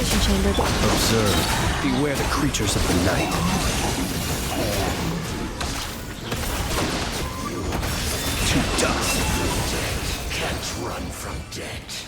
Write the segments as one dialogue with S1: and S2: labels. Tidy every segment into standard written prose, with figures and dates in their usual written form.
S1: ventilation chamber.
S2: Observe. Beware the creatures of the night. To dust.
S3: Can't run from death.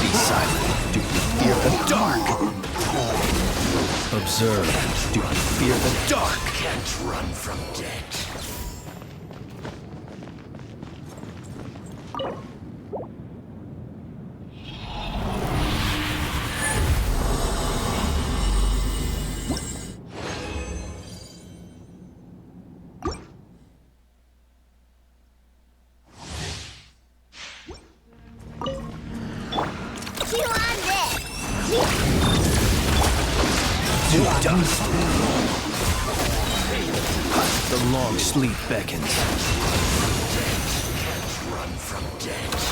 S2: Be silent. Do you fear the dark? Observe. Do you fear the dark?
S3: Can't run from death.
S2: To dust. The long sleep beckons.
S3: Can't run from death.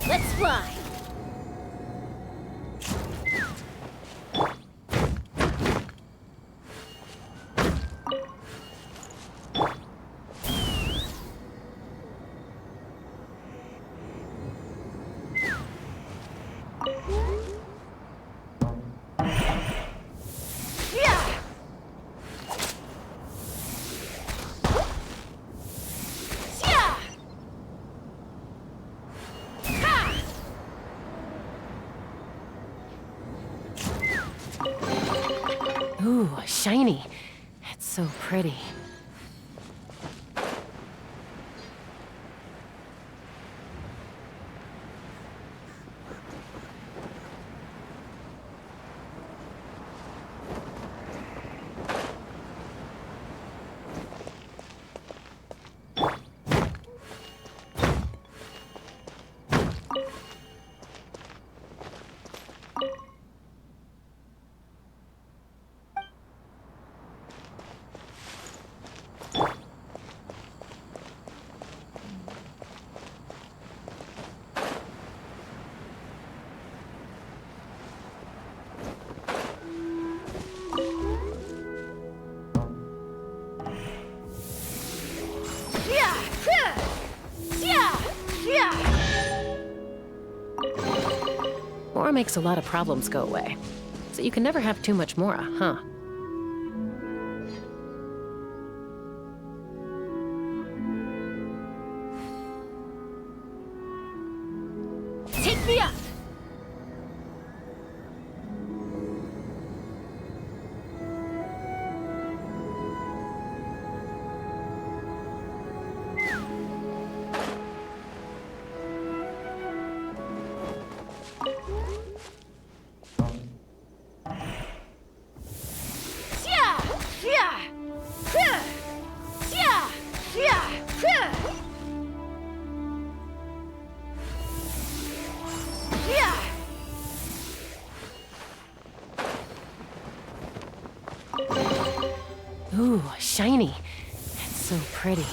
S1: Let's fly. Ooh, shiny. It's so pretty. Mora makes a lot of problems go away. So you can never have too much Mora, huh? Take me up! shiny. It's so pretty.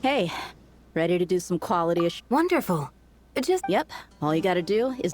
S4: Hey, ready to do some quality assurance?
S1: Wonderful. Just
S4: Yep, all you gotta do is...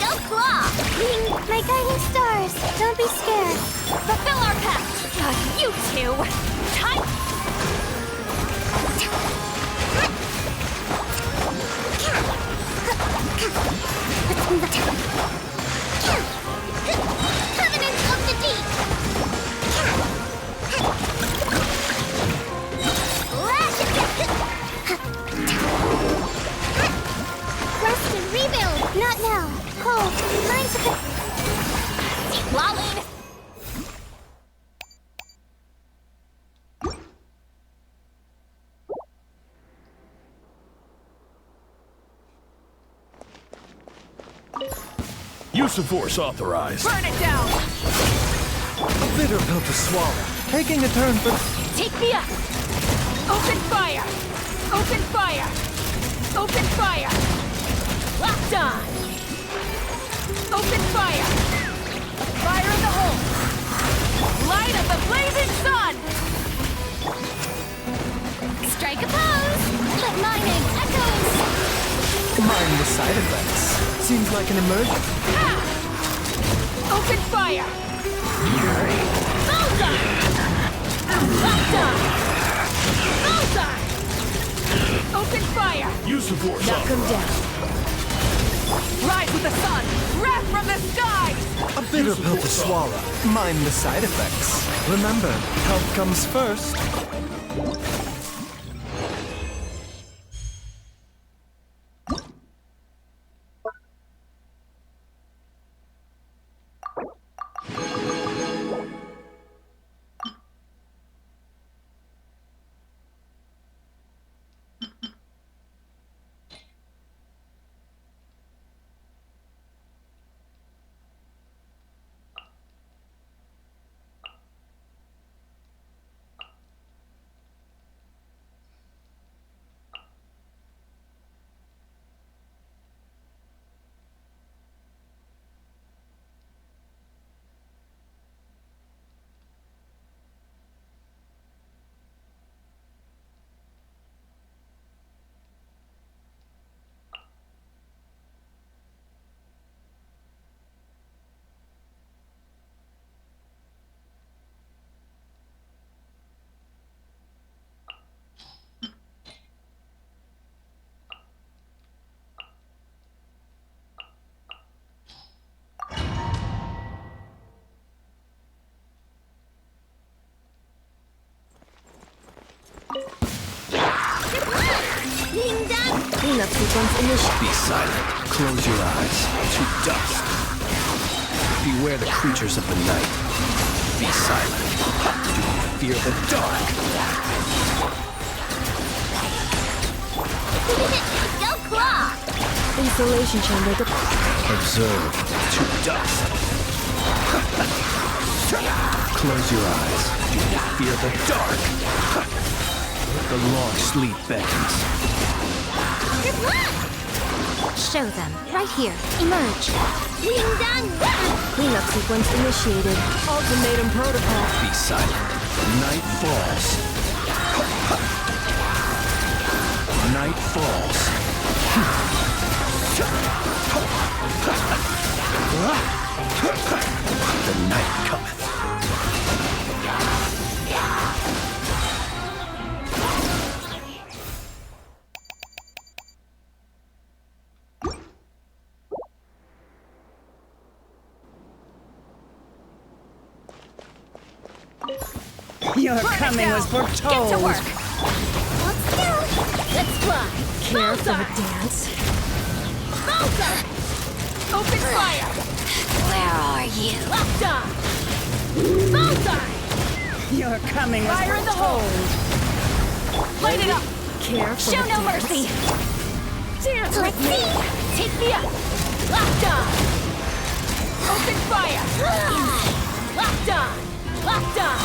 S5: Go claw! My guiding stars, don't be scared. Fulfill our pact! You two! Tight! Covenant of the Deep! Rest and rebuild! Not now! Cold! Lines of the... Lolling!
S2: Use of force authorized.
S1: Burn it down!
S2: A bitter pill to swallow. Taking a turn for...
S1: Take me up! Open fire! Open fire! Open fire! Locked on! Open fire! Fire in the hole! Light of the blazing sun!
S5: Strike a pose! Let my name echoes!
S2: Mind the side effects. Seems like an emergency.
S1: Ha! Open fire! Bullseye! Locked on! Bullseye! Open fire!
S2: Use of force
S1: Knock him down. Rise with the sun! Wrath from the skies!
S2: A bitter pill to swallow. Mind the side effects. Remember, health comes first.
S1: Cleanup sequence initiated.
S2: Be silent. Close your eyes. To dust. Beware the creatures of the night. Be silent. Do you fear the dark?
S5: Go claw!
S1: Insulation chamber
S2: Observe. To dust. Close your eyes. Do you fear the dark? The long sleep beckons.
S5: Show them. Right here. Emerge. Wing down.
S1: Cleanup sequence initiated. Ultimatum protocol.
S2: Be silent. Night falls. Night falls. The night cometh.
S4: Your coming was foretold.
S1: Get to work!
S5: Let's go. Let's fly.
S1: Care for a dance?
S5: Bullseye.
S1: Open fire!
S5: Where are you?
S1: Locked on! Bullseye!
S4: Your coming was
S1: Fire in the hole!
S4: foretold.
S1: Light it up! Care for
S5: Show
S1: a
S5: no
S1: dance?
S5: mercy.
S1: Dance
S5: Let's
S1: with me!
S5: see.
S1: Take me up! Locked on! Open fire! Locked on! Locked on!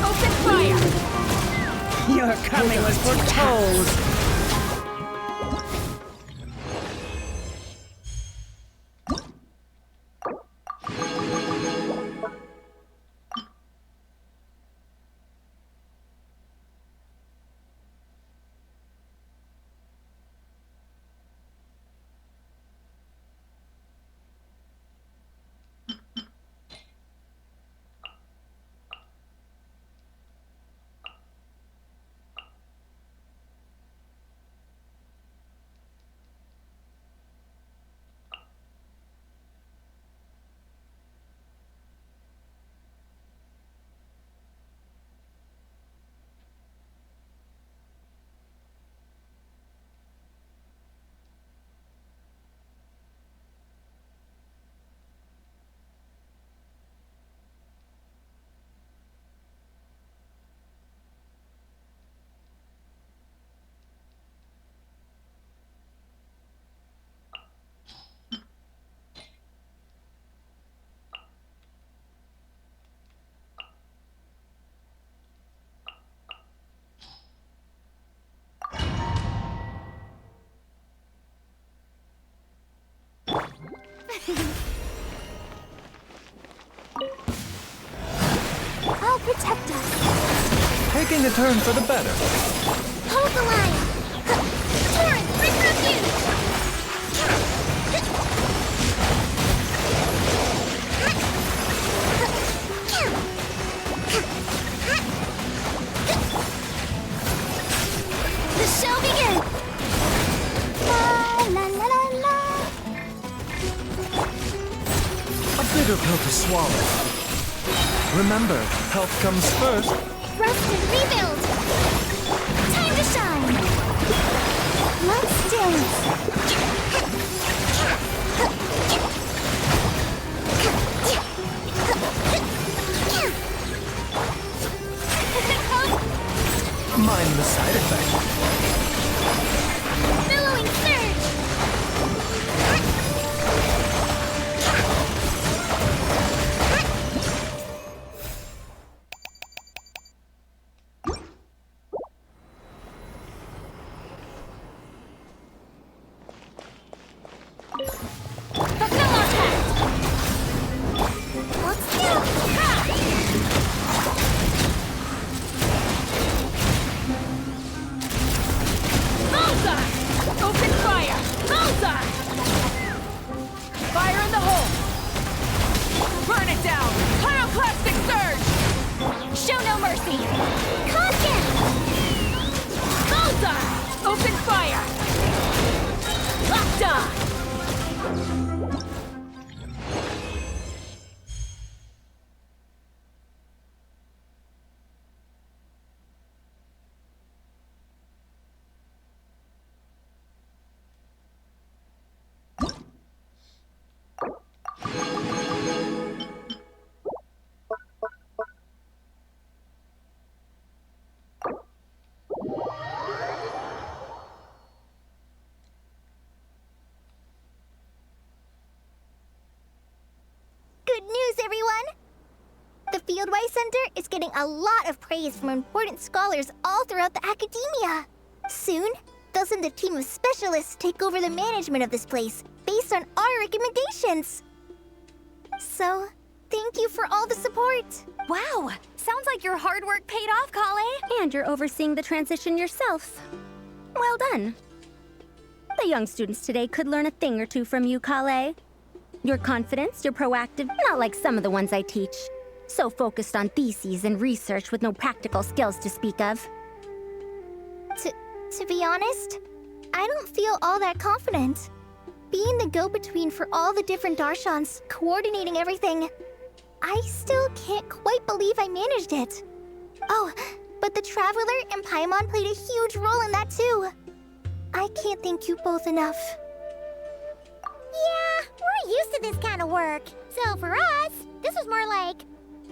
S1: Open fire!
S4: Your coming was foretold.
S6: taking a turn for the better.
S5: Hold the line! Torrent, regroup you! The show begins! La la la la la!
S6: A bitter pill to swallow. Remember, health comes first.
S5: Rest and rebuild! Time to shine! Let's dance!
S6: Mind the side effect.
S5: Billowing surge! Fulfill our pact! Let's go!
S1: Bullseye! Open fire! Bullseye! Fire in the hole! Burn it down! Pyroclastic surge!
S5: Show no mercy! Caution!
S1: Bullseye! Open fire! Locked on!
S5: Good news, everyone! The Fieldwise Center is getting a lot of praise from important scholars all throughout the academia. Soon, they'll send a team of specialists to take over the management of this place based on our recommendations. So, thank you for all the support.
S7: Wow! Sounds like your hard work paid off, Kale.
S4: And you're overseeing the transition yourself. Well done. The young students today could learn a thing or two from you, Kale. You're confident, you're proactive, not like some of the ones I teach. So focused on theses and research with no practical skills to speak of.
S5: To be honest, I don't feel all that confident. Being the go-between for all the different Darshans, coordinating everything, I still can't quite believe I managed it. Oh, but the Traveler and Paimon played a huge role in that too. I can't thank you both enough. Yeah, we're used to this kind of work. So for us, this was more like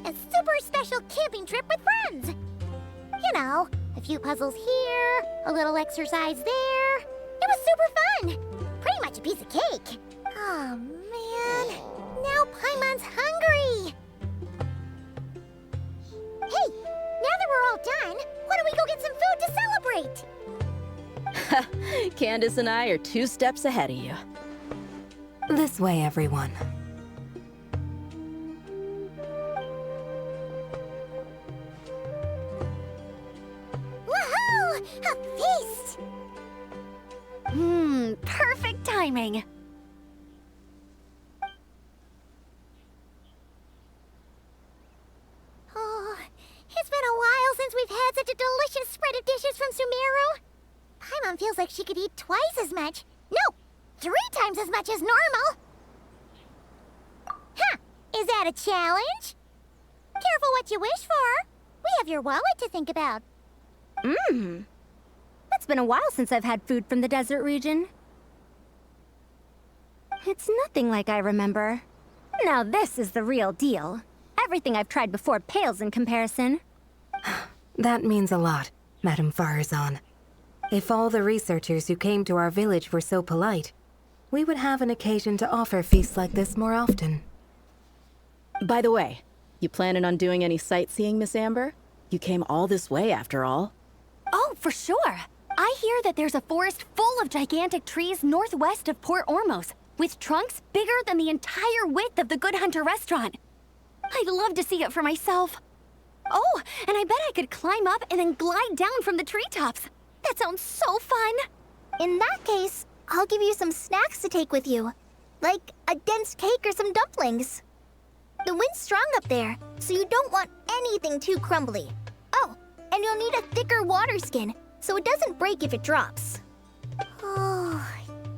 S5: a super special camping trip with friends. You know, a few puzzles here, a little exercise there. It was super fun. Pretty much a piece of cake. Oh, man. Now Paimon's hungry. Hey, now that we're all done, why don't we go get some food to celebrate?
S4: Candace and I are 2 steps ahead of you.
S7: This way, everyone.
S5: Woohoo! A feast!
S7: Perfect timing.
S5: Oh, it's been a while since we've had such a delicious spread of dishes from Sumeru. Paimon feels like she could eat twice as much. No, 3 times as much as normal. Huh, is that a challenge? Careful what you wish for. We have your wallet to think about.
S4: It's been a while since I've had food from the desert region. It's nothing like I remember. Now this is the real deal. Everything I've tried before pales in comparison.
S7: That means a lot, Madame Farazan. If all the researchers who came to our village were so polite, we would have an occasion to offer feasts like this more often.
S8: By the way, you planning on doing any sightseeing, Miss Amber? You came all this way after all.
S7: Oh, for sure. I hear that there's a forest full of gigantic trees northwest of Port Ormos, with trunks bigger than the entire width of the Good Hunter restaurant. I'd love to see it for myself.
S4: Oh, and I bet I could climb up and then glide down from the treetops. That sounds so fun.
S5: In that case, I'll give you some snacks to take with you. Like a dense cake or some dumplings. The wind's strong up there, so you don't want anything too crumbly. Oh, and you'll need a thicker water skin, so it doesn't break if it drops. Oh,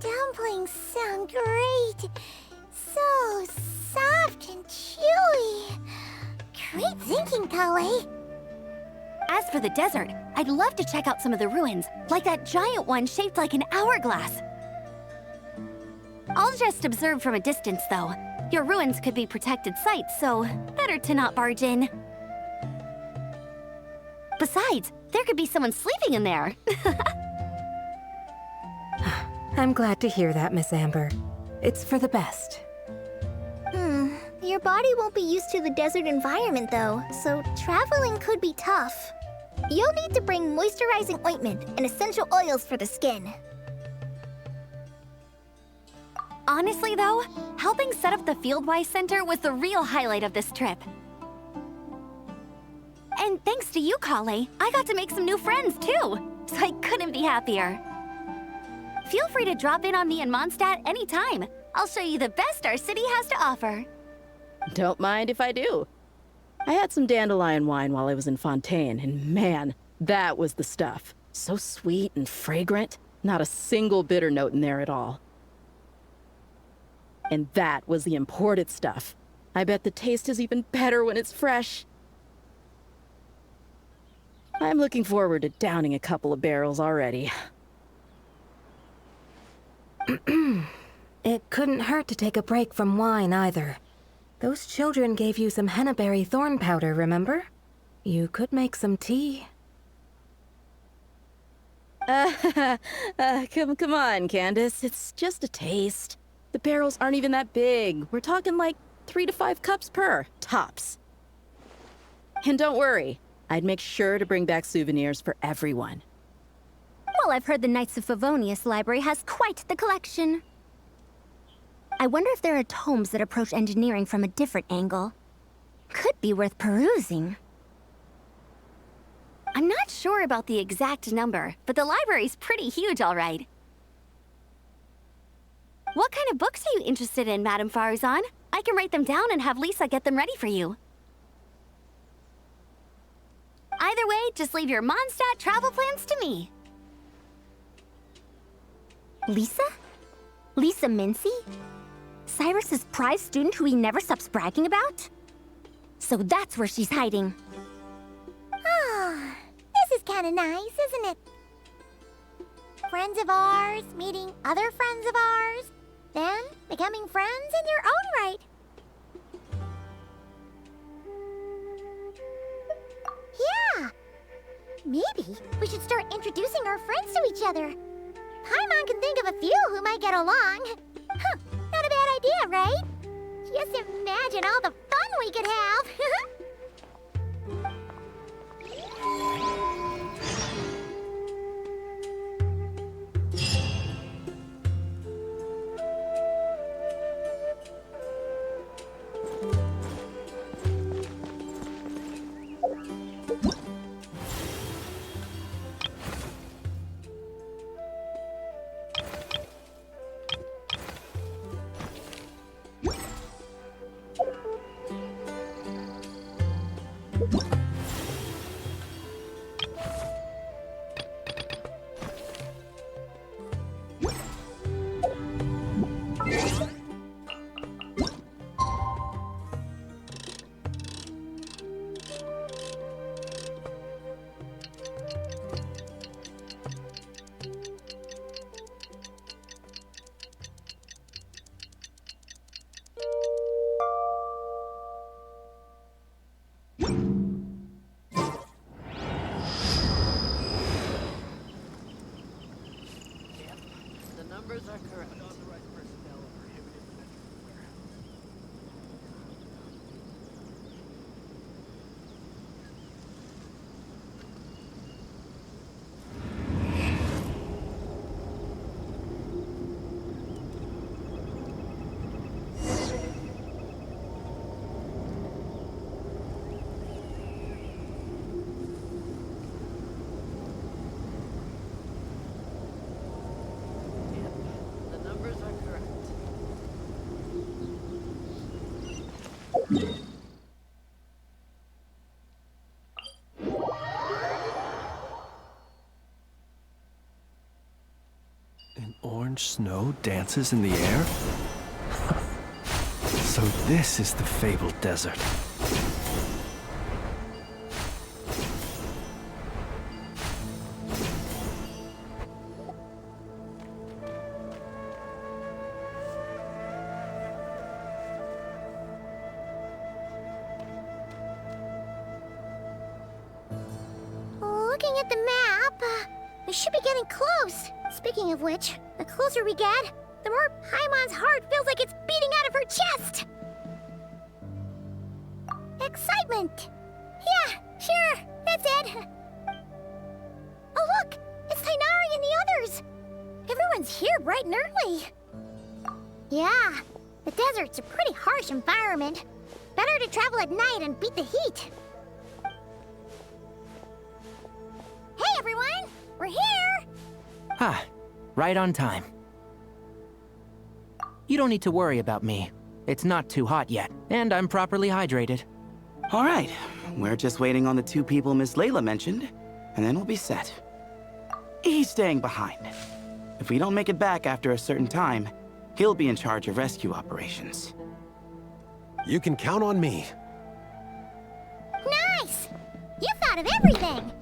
S5: dumplings sound great. So soft and chewy. Great thinking, Kale.
S4: As for the desert, I'd love to check out some of the ruins, like that giant one shaped like an hourglass. I'll just observe from a distance, though. Your ruins could be protected sites, so better to not barge in. Besides, there could be someone sleeping in there.
S7: I'm glad to hear that, Miss Amber. It's for the best.
S5: Your body won't be used to the desert environment, though, so traveling could be tough. You'll need to bring moisturizing ointment and essential oils for the skin.
S4: Honestly, though, helping set up the Fieldwise Center was the real highlight of this trip. And thanks to you, Kale, I got to make some new friends, too. So I couldn't be happier. Feel free to drop in on me in Mondstadt anytime. I'll show you the best our city has to offer.
S8: Don't mind if I do. I had some dandelion wine while I was in Fontaine, and man, that was the stuff. So sweet and fragrant. Not a single bitter note in there at all. And that was the imported stuff. I bet the taste is even better when it's fresh. I'm looking forward to downing a couple of barrels already.
S7: It couldn't hurt to take a break from wine either. Those children gave you some hennaberry thorn powder, remember? You could make some tea.
S8: Come on, Candace. It's just a taste. The barrels aren't even that big. We're talking like 3 to 5 cups per, tops. And don't worry, I'd make sure to bring back souvenirs for everyone.
S4: Well, I've heard the Knights of Favonius library has quite the collection. I wonder if there are tomes that approach engineering from a different angle. Could be worth perusing. I'm not sure about the exact number, but the library's pretty huge, all right. What kind of books are you interested in, Madame Farzan? I can write them down and have Lisa get them ready for you. Either way, just leave your Mondstadt travel plans to me. Lisa? Lisa Mincy? Cyrus's prize student who he never stops bragging about? So that's where she's hiding.
S5: Ah, this is kind of nice, isn't it? Friends of ours meeting other friends of ours, then becoming friends in their own right. Yeah! Maybe we should start introducing our friends to each other. Paimon can think of a few who might get along. Huh, not a bad idea, right? Just imagine all the fun we could have.
S2: An orange snow dances in the air? So this is the fabled desert.
S5: Looking at the map, we should be getting close. Speaking of which, the closer we get, the more Paimon's heart feels like it's beating out of her chest. Excitement. Yeah, sure, that's it. Oh look, it's Tainari and the others. Everyone's here bright and early. Yeah, the desert's a pretty harsh environment. Better to travel at night and beat the heat. Hey everyone, we're here!
S9: Ah, right on time. You don't need to worry about me. It's not too hot yet, and I'm properly hydrated.
S10: All right, we're just waiting on the 2 people Miss Layla mentioned, and then we'll be set. He's staying behind. If we don't make it back after a certain time, he'll be in charge of rescue operations.
S2: You can count on me.
S5: Nice! You thought of everything!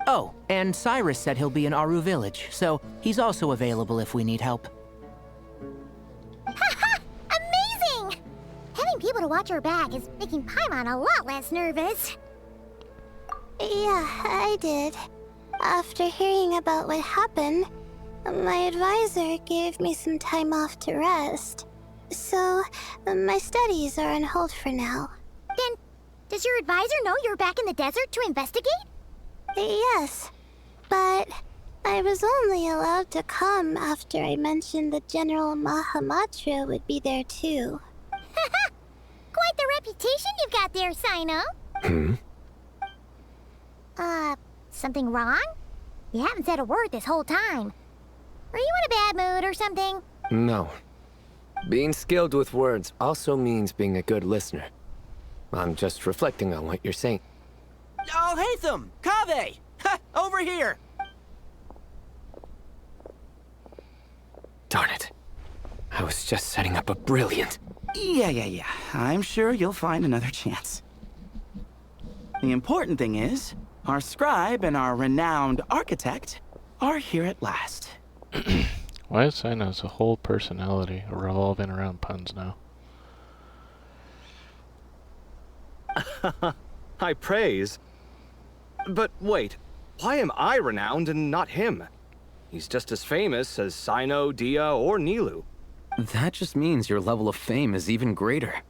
S9: Oh, and Cyrus said he'll be in Aru Village, so he's also available if we need help.
S5: Haha! Amazing! Having people to watch our back is making Paimon a lot less nervous.
S11: Yeah, I did. After hearing about what happened, my advisor gave me some time off to rest. So, my studies are on hold for now.
S5: Then, does your advisor know you're back in the desert to investigate?
S11: Yes, but I was only allowed to come after I mentioned that General Mahamatra would be there too.
S5: Haha! Quite the reputation you've got there, Sino. Something wrong? You haven't said a word this whole time. Are you in a bad mood or something?
S12: No. Being skilled with words also means being a good listener. I'm just reflecting on what you're saying.
S9: Oh, Hatham! Kaveh! Ha! Over here!
S12: Darn it. I was just setting up a brilliant...
S10: Yeah. I'm sure you'll find another chance. The important thing is, our scribe and our renowned architect are here at last.
S13: Why is Sino's whole personality revolving around puns now?
S6: High praise? But wait, why am I renowned and not him? He's just as famous as Sino, Dia, or Nilu.
S14: That just means your level of fame is even greater.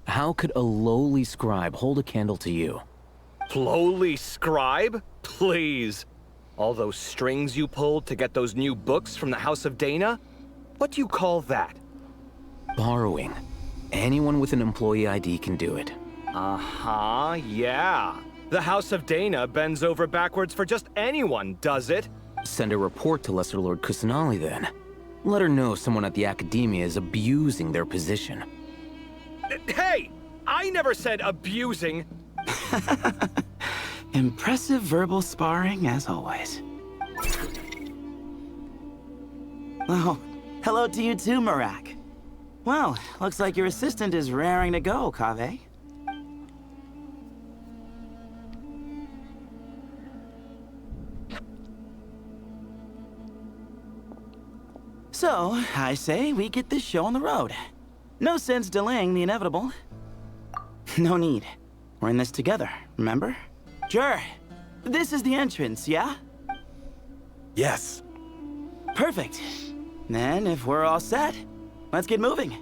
S14: How could a lowly scribe hold a candle to you?
S6: Lowly scribe? Please. All those strings you pulled to get those new books from the House of Dana? What do you call that?
S14: Borrowing. Anyone with an employee ID can do it.
S6: Uh-huh, yeah. The House of Dana bends over backwards for just anyone, does it?
S14: Send a report to Lesser Lord Kusanali then. Let her know someone at the Academia is abusing their position.
S6: Hey! I never said abusing!
S10: Impressive verbal sparring, as always. Oh, hello to you too, Marak. Well, looks like your assistant is raring to go, Kaveh. So, I say we get this show on the road. No sense delaying the inevitable. No need. We're in this together, remember? Sure. This is the entrance, yeah?
S2: Yes.
S10: Perfect. Then, if we're all set, let's get moving.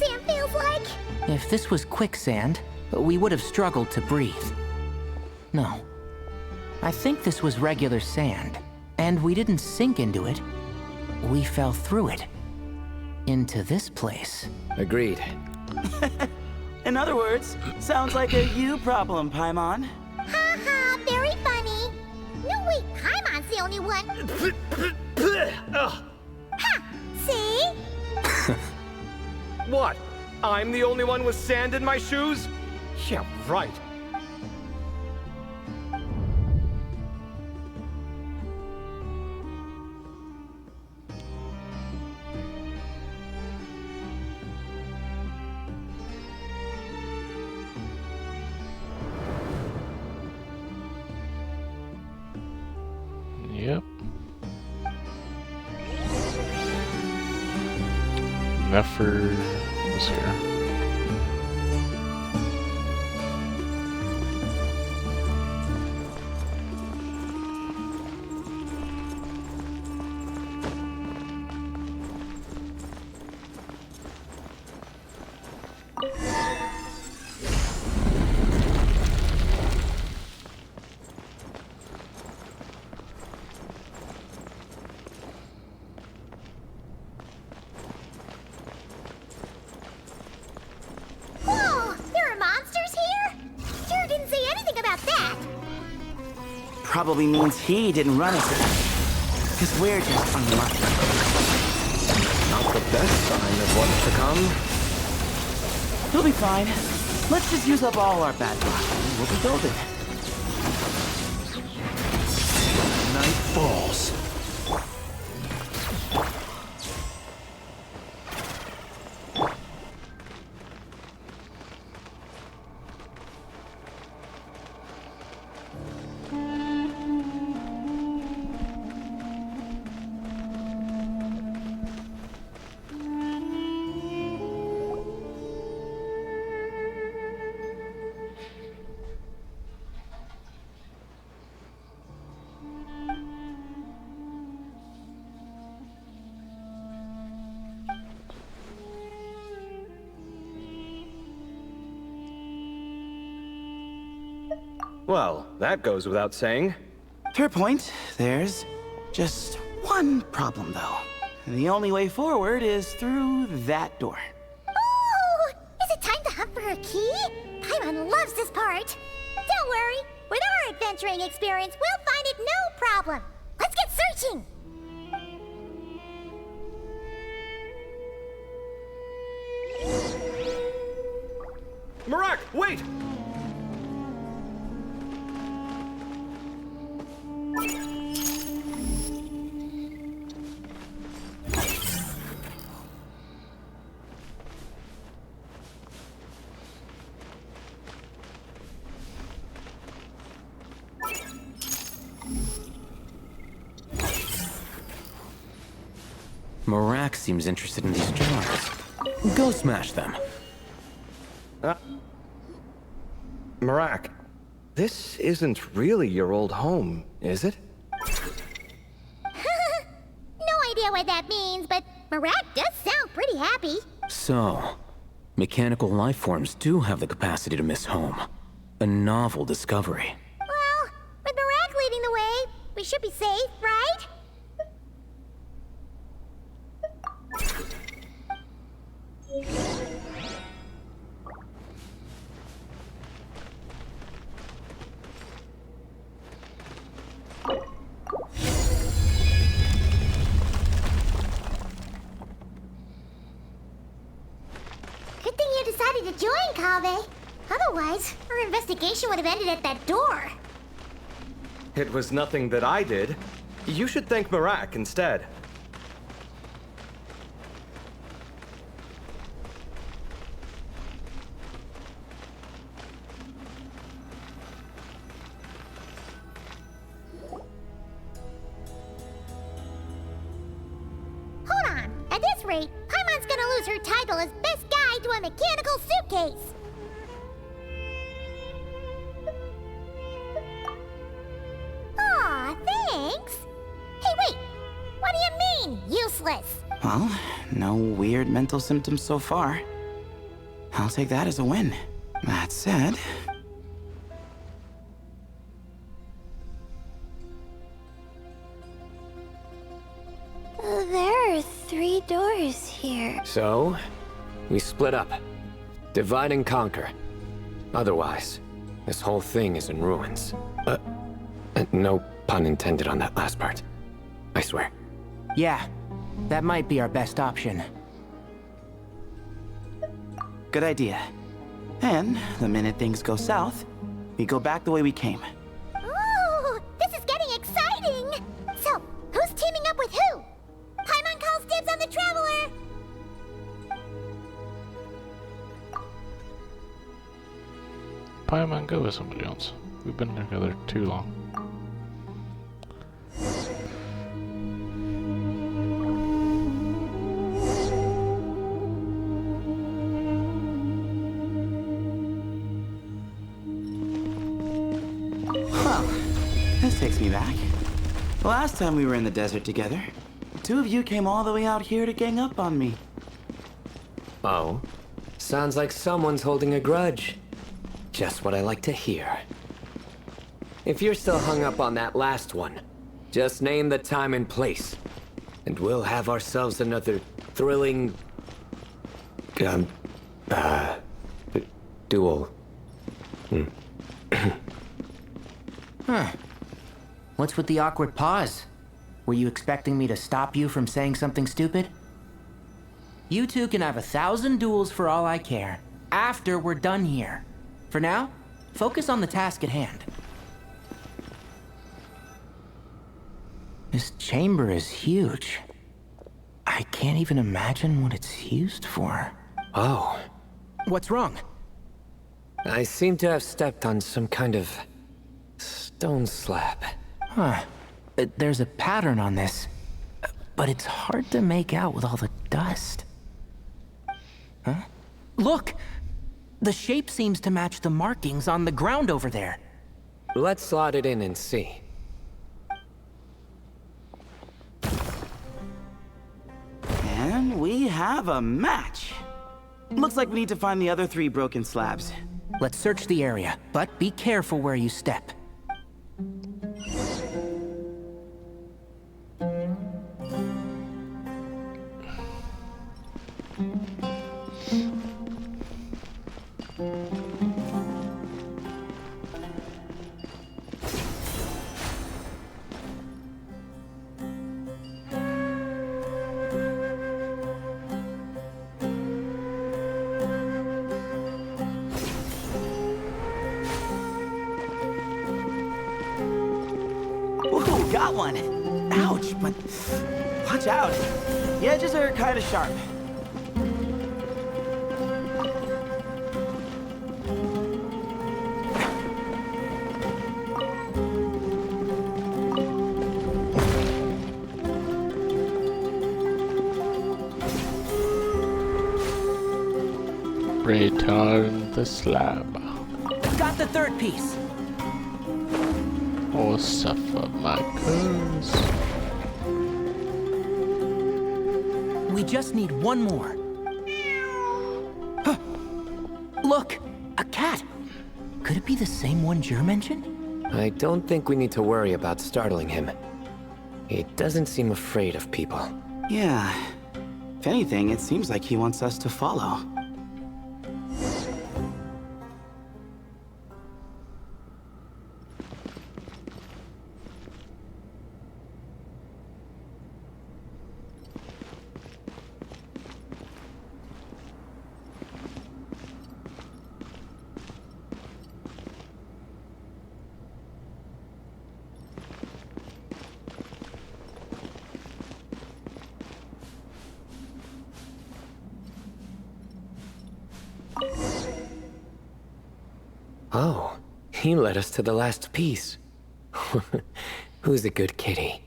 S5: quicksand feels like?
S9: If this was quicksand, we would have struggled to breathe. No. I think this was regular sand, and we didn't sink into it. We fell through it. Into this place.
S12: Agreed.
S10: In other words, sounds like a you problem, Paimon.
S5: Haha, very funny. No, wait, Paimon's the only one. Ha! See?
S6: What? I'm the only one with sand in my shoes? Yeah, right.
S13: Yep. Nefer was here.
S5: Whoa, there are monsters here? Sure didn't say anything about that.
S10: Probably means he didn't run it. Because we're just unlucky.
S12: Not the best sign of what's to come.
S10: He'll be fine. Let's just use up all our bad luck. We'll be golden.
S2: Night falls.
S6: Well, that goes without saying.
S10: Fair point. There's just one problem, though. The only way forward is through that door.
S5: Oh, is it time to hunt for a key? Paimon loves this part. Don't worry, with our adventuring experience, we'll find it no problem. Let's get searching.
S6: Marak, wait!
S14: Marak seems interested in these jars. Go smash them.
S6: Marak, this isn't really your old home, is it?
S5: No idea what that means, but Marak does sound pretty happy.
S14: So, mechanical life forms do have the capacity to miss home. A novel discovery.
S5: Well, with Marak leading the way, we should be safe, right? Good thing you decided to join, Kaveh. Otherwise, our investigation would have ended at that door.
S6: It was nothing that I did. You should thank Marak instead.
S5: Hold on. At this rate, Paimon's gonna lose her title as best guide to a mechanical suitcase. Aw, thanks. Hey, wait. What do you mean, useless?
S10: Well, no weird mental symptoms so far. I'll take that as a win. That said...
S11: There are 3 doors here.
S12: So, we split up. Divide and conquer. Otherwise, this whole thing is in ruins. No pun intended on that last part. I swear.
S9: Yeah, that might be our best option.
S10: Good idea. And the minute things go south, we go back the way we came.
S5: Ooh, this is getting exciting! So, who's teaming up with who? Paimon calls dibs on the Traveler!
S13: Paimon, go with somebody else. We've been together too long.
S10: Well, this takes me back. The last time we were in the desert together, the 2 of you came all the way out here to gang up on me.
S12: Oh? Sounds like someone's holding a grudge. Just what I like to hear. If you're still hung up on that last one, just name the time and place, and we'll have ourselves another thrilling... duel.
S9: Huh. What's with the awkward pause? Were you expecting me to stop you from saying something stupid? You two can have 1,000 duels for all I care, after we're done here. For now, focus on the task at hand. This chamber is huge. I can't even imagine what it's used for.
S12: Oh.
S9: What's wrong?
S12: I seem to have stepped on some kind of... stone slab.
S9: Huh. There's a pattern on this, but it's hard to make out with all the dust. Huh? Look! The shape seems to match the markings on the ground over there.
S12: Let's slot it in and see.
S10: And we have a match. Looks like we need to find the other 3 broken slabs.
S9: Let's search the area, but be careful where you step.
S10: Ooh, got one! Ouch, but watch out. The edges are kind of sharp.
S13: Return the slab.
S9: Got the 3rd piece.
S13: Or suffer my curse.
S9: We just need one more. Huh. Look! A cat! Could it be the same one Jer mentioned?
S12: I don't think we need to worry about startling him. He doesn't seem afraid of people.
S10: Yeah. If anything, it seems like he wants us to follow.
S12: Oh, he led us to the last piece. Who's a good kitty?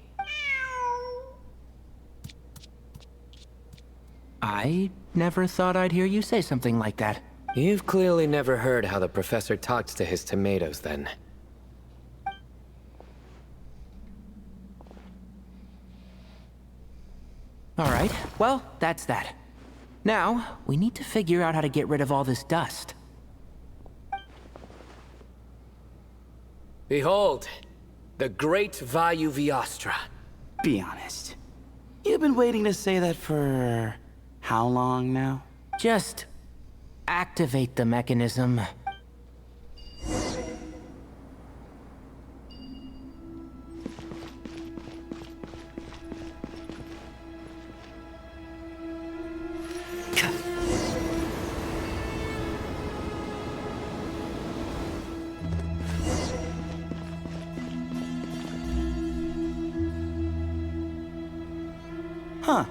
S9: I never thought I'd hear you say something like that.
S12: You've clearly never heard how the professor talks to his tomatoes, then.
S9: All right, well, that's that. Now, we need to figure out how to get rid of all this dust.
S12: Behold, the great Vayu Viastra.
S10: Be honest. You've been waiting to say that for how long now?
S9: Just activate the mechanism.
S10: Huh.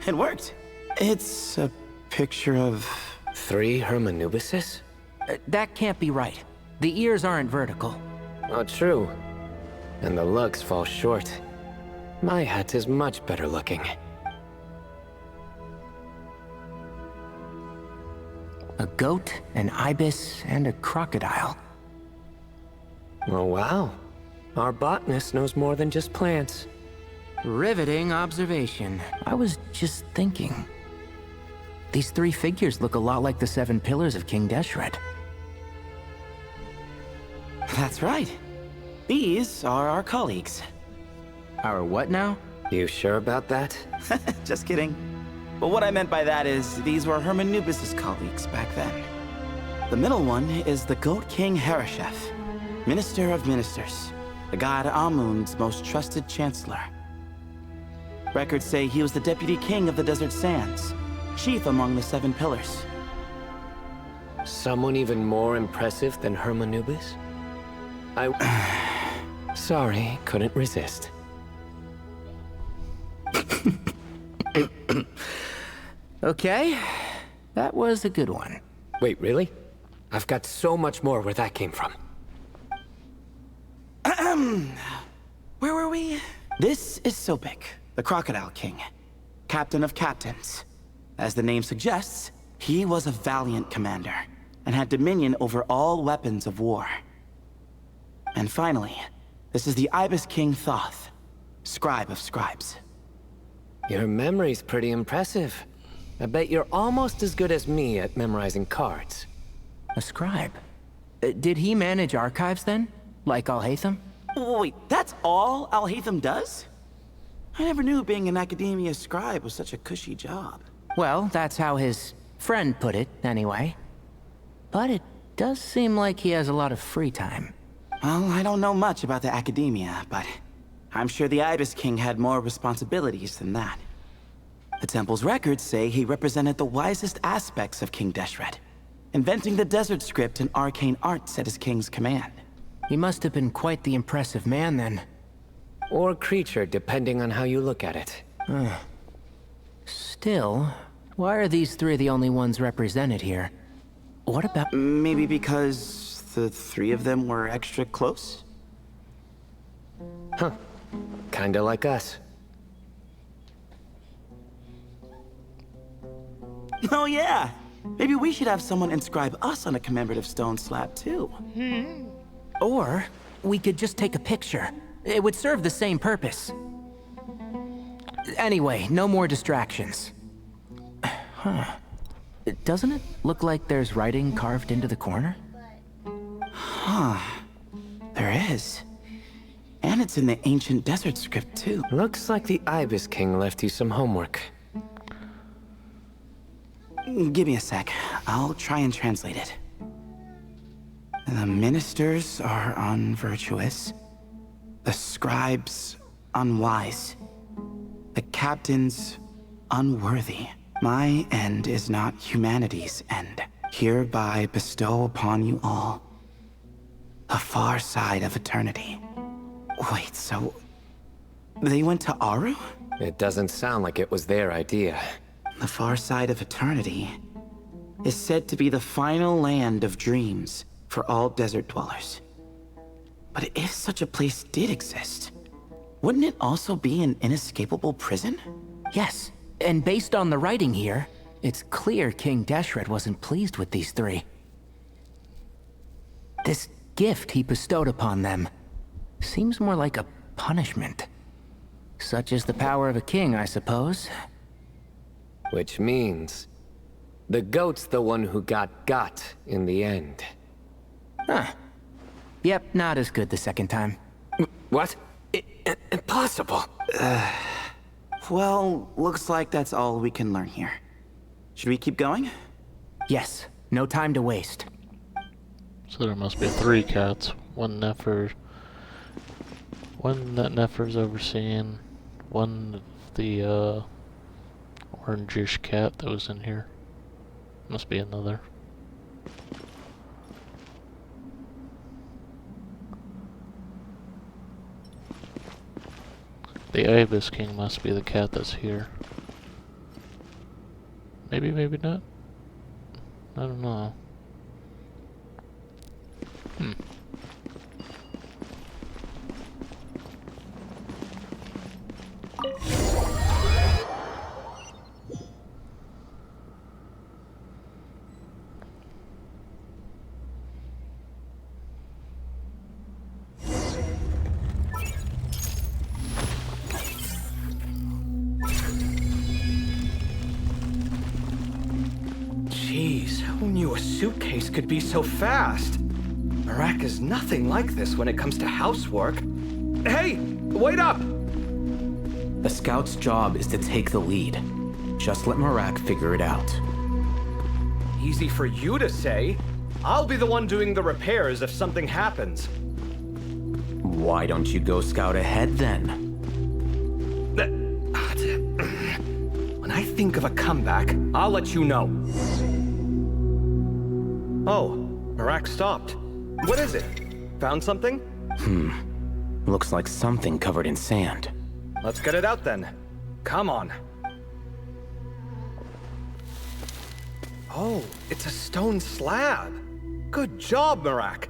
S10: It worked. It's a picture of...
S12: 3 Hermanubises?
S9: That can't be right. The ears aren't vertical.
S12: Oh, true. And the lugs fall short. My hat is much better looking.
S9: A goat, an ibis, and a crocodile.
S12: Oh, wow. Our botanist knows more than just plants.
S9: Riveting observation. I was just thinking. These 3 figures look a lot like the 7 pillars of King Deshret.
S10: That's right. These are our colleagues.
S9: Our what now?
S12: You sure about that?
S10: Just kidding. But what I meant by that is, these were Hermanubis' colleagues back then. The middle one is the Goat King Harashef, Minister of Ministers, the god Amun's most trusted chancellor. Records say he was the deputy king of the Desert Sands, chief among the 7 pillars.
S12: Someone even more impressive than Hermanubis? Sorry, couldn't resist.
S9: Okay, that was a good one.
S12: Wait, really? I've got so much more where that came from.
S10: Where were we? This is Sobek, the Crocodile King, Captain of Captains. As the name suggests, he was a valiant commander, and had dominion over all weapons of war. And finally, this is the Ibis King Thoth, Scribe of Scribes.
S12: Your memory's pretty impressive. I bet you're almost as good as me at memorizing cards.
S9: A scribe? Did he manage archives then? Like Alhaitham?
S10: Wait, that's all Alhaitham does? I never knew being an academia scribe was such a cushy job.
S9: Well, that's how his friend put it, anyway. But it does seem like he has a lot of free time.
S10: Well, I don't know much about the academia, but I'm sure the Ibis King had more responsibilities than that. The temple's records say he represented the wisest aspects of King Deshret, inventing the desert script and arcane arts at his king's command.
S9: He must have been quite the impressive man then.
S12: Or creature, depending on how you look at it.
S9: Still, why are these 3 the only ones represented here? What about...
S10: Maybe because the 3 of them were extra close?
S12: Huh. Kinda like us.
S10: Oh yeah! Maybe we should have someone inscribe us on a commemorative stone slab too.
S9: Or, we could just take a picture. It would serve the same purpose. Anyway, no more distractions. Huh. Doesn't it look like there's writing carved into the corner?
S10: Huh. There is. And it's in the ancient desert script too.
S12: Looks like the Ibis King left you some homework.
S10: Give me a sec. I'll try and translate it. The ministers are unvirtuous. The scribes unwise. The captains unworthy. My end is not humanity's end. Hereby bestow upon you all the far side of eternity. Wait, so they went to Aru?
S12: It doesn't sound like it was their idea.
S10: The far side of eternity is said to be the final land of dreams for all desert dwellers. But if such a place did exist, wouldn't it also be an inescapable prison?
S9: Yes, and based on the writing here, it's clear King Deshret wasn't pleased with these 3. This gift he bestowed upon them seems more like a punishment. Such is the power of a king, I suppose.
S12: Which means The goat's the one who got in the end.
S9: Huh. Yep, not as good the second time.
S12: What? Impossible.
S10: Well, looks like that's all we can learn here. Should we keep going?
S9: Yes, no time to waste.
S13: So there must be 3 cats. One that Nefer's overseeing, one the orangish cat that was in here. Must be another. The Ibis King must be the cat that's here. Maybe, maybe not. I don't know.
S6: Jeez, who knew a suitcase could be so fast? Marak is nothing like this when it comes to housework. Hey, wait up!
S14: The scout's job is to take the lead. Just let Marak figure it out.
S6: Easy for you to say. I'll be the one doing the repairs if something happens.
S14: Why don't you go scout ahead then?
S6: When I think of a comeback, I'll let you know. Oh, Marak stopped. What is it? Found something?
S14: Looks like something covered in sand.
S6: Let's get it out then. Come on. Oh, it's a stone slab. Good job, Marak.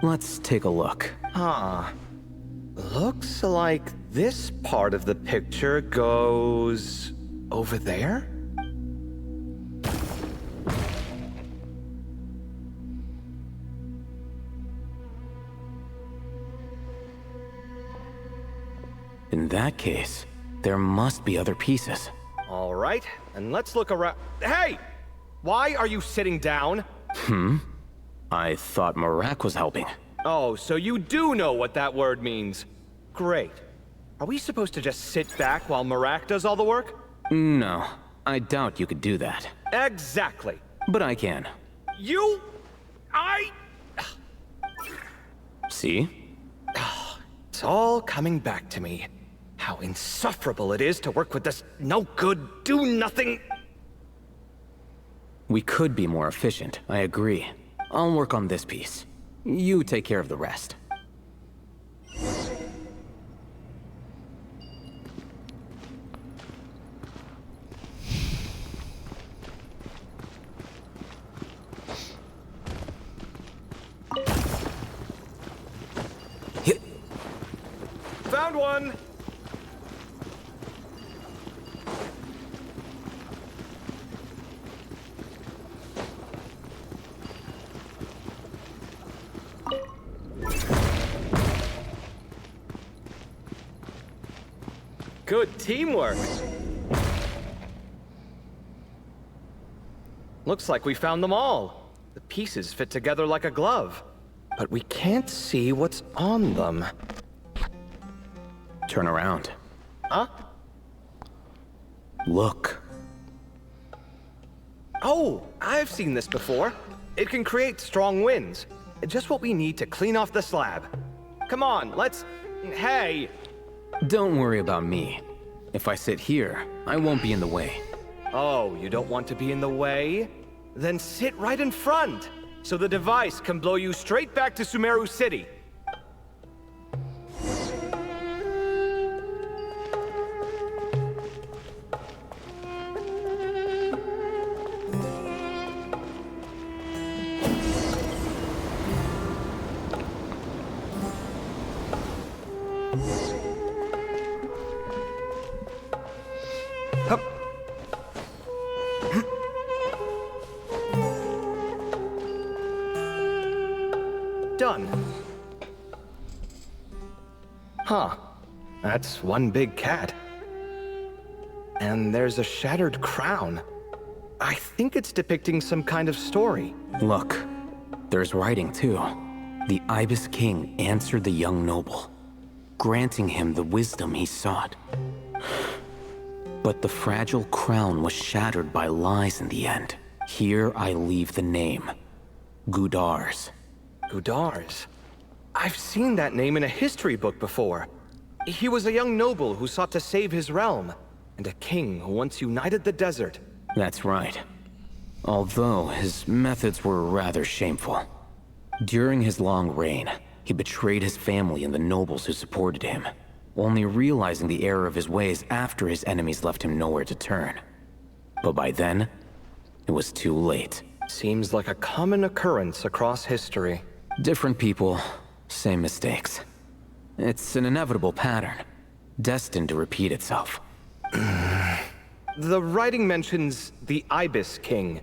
S14: Let's take a look.
S6: Huh. Looks like this part of the picture goes over there?
S14: In that case, there must be other pieces.
S6: All right, and let's look around. Hey! Why are you sitting down?
S14: I thought Marak was helping.
S6: Oh, so you do know what that word means. Great. Are we supposed to just sit back while Marak does all the work?
S14: No, I doubt you could do that.
S6: Exactly.
S14: But I can. See?
S6: It's all coming back to me. How insufferable it is to work with this no-good, do-nothing...
S14: We could be more efficient, I agree. I'll work on this piece. You take care of the rest.
S6: Found one! Good teamwork. Looks like we found them all. The pieces fit together like a glove. But we can't see what's on them.
S14: Turn around.
S6: Huh?
S14: Look.
S6: Oh, I've seen this before. It can create strong winds. Just what we need to clean off the slab. Come on, let's... Hey!
S14: Don't worry about me. If I sit here, I won't be in the way.
S6: Oh, you don't want to be in the way? Then sit right in front, so the device can blow you straight back to Sumeru City. Hup. Done. Huh. That's one big cat. And there's a shattered crown. I think it's depicting some kind of story.
S14: Look, there's writing too. The Ibis King answered the young noble, granting him the wisdom he sought. But the fragile crown was shattered by lies in the end. Here I leave the name. Gudars.
S6: Gudars? I've seen that name in a history book before. He was a young noble who sought to save his realm, and a king who once united the desert.
S14: That's right. Although his methods were rather shameful. During his long reign, he betrayed his family and the nobles who supported him, only realizing the error of his ways after his enemies left him nowhere to turn. But by then, it was too late.
S6: Seems like a common occurrence across history.
S14: Different people, same mistakes. It's an inevitable pattern, destined to repeat itself.
S6: The writing mentions the Ibis King,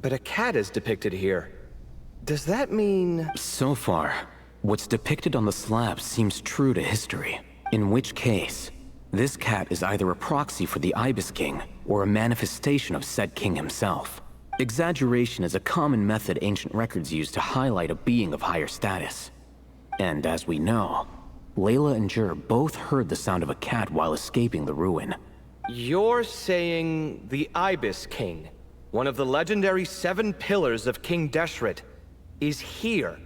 S6: but a cat is depicted here. Does that mean...
S14: So far, what's depicted on the slab seems true to history. In which case, this cat is either a proxy for the Ibis King, or a manifestation of said king himself. Exaggeration is a common method ancient records use to highlight a being of higher status. And as we know, Layla and Jur both heard the sound of a cat while escaping the ruin.
S6: You're saying the Ibis King, one of the legendary 7 pillars of King Deshret, is here,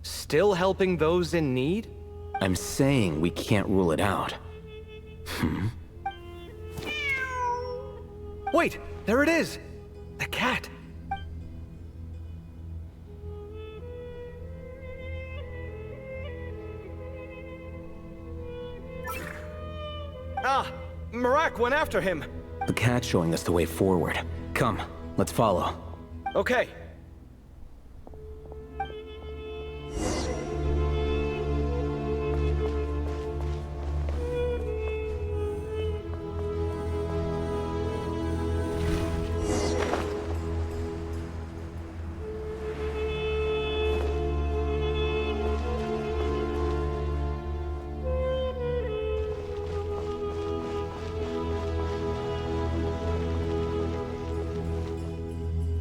S6: still helping those in need?
S14: I'm saying we can't rule it out.
S6: Wait, there it is! The cat! Ah! Marak went after him!
S14: The cat's showing us the way forward. Come, let's follow.
S6: Okay.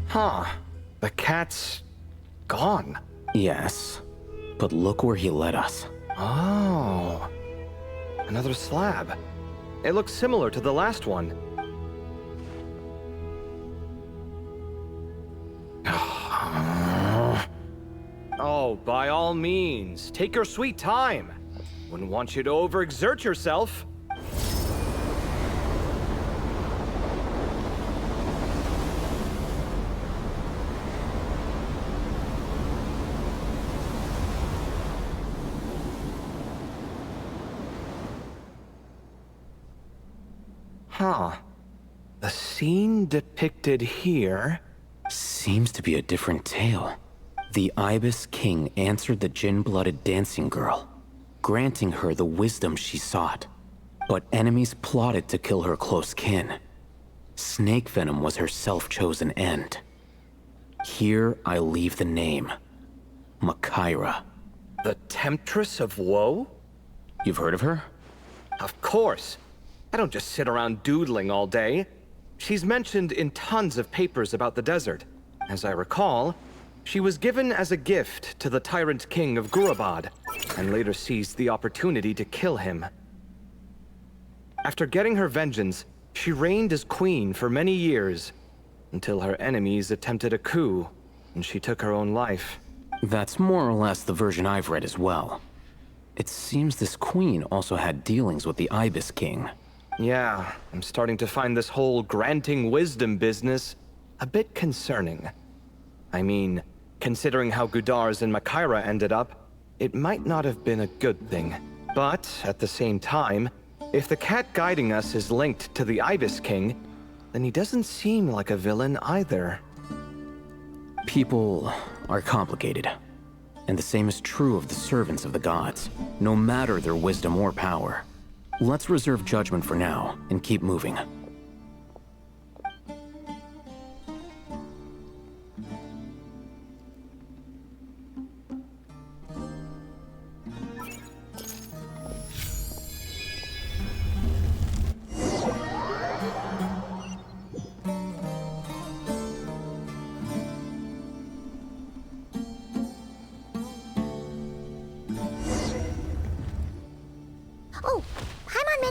S6: Huh. The cat's... gone.
S14: Yes, but look where he led us.
S6: Oh. Another slab. It looks similar to the last one. Oh, by all means, take your sweet time. Wouldn't want you to overexert yourself. Huh. The scene depicted here...
S14: Seems to be a different tale. The Ibis King answered the Jinn-blooded dancing girl, granting her the wisdom she sought. But enemies plotted to kill her close kin. Snake venom was her self-chosen end. Here I leave the name. Makaira.
S6: The Temptress of Woe?
S14: You've heard of her?
S6: Of course. I don't just sit around doodling all day. She's mentioned in tons of papers about the desert. As I recall, she was given as a gift to the tyrant king of Gurabad, and later seized the opportunity to kill him. After getting her vengeance, she reigned as queen for many years, until her enemies attempted a coup, and she took her own life.
S14: That's more or less the version I've read as well. It seems this queen also had dealings with the Ibis King.
S6: Yeah, I'm starting to find this whole granting wisdom business a bit concerning. I mean, considering how Gudars and Makaira ended up, it might not have been a good thing. But, at the same time, if the cat guiding us is linked to the Ibis King, then he doesn't seem like a villain either.
S14: People are complicated. And the same is true of the servants of the gods, no matter their wisdom or power. Let's reserve judgment for now, and keep moving.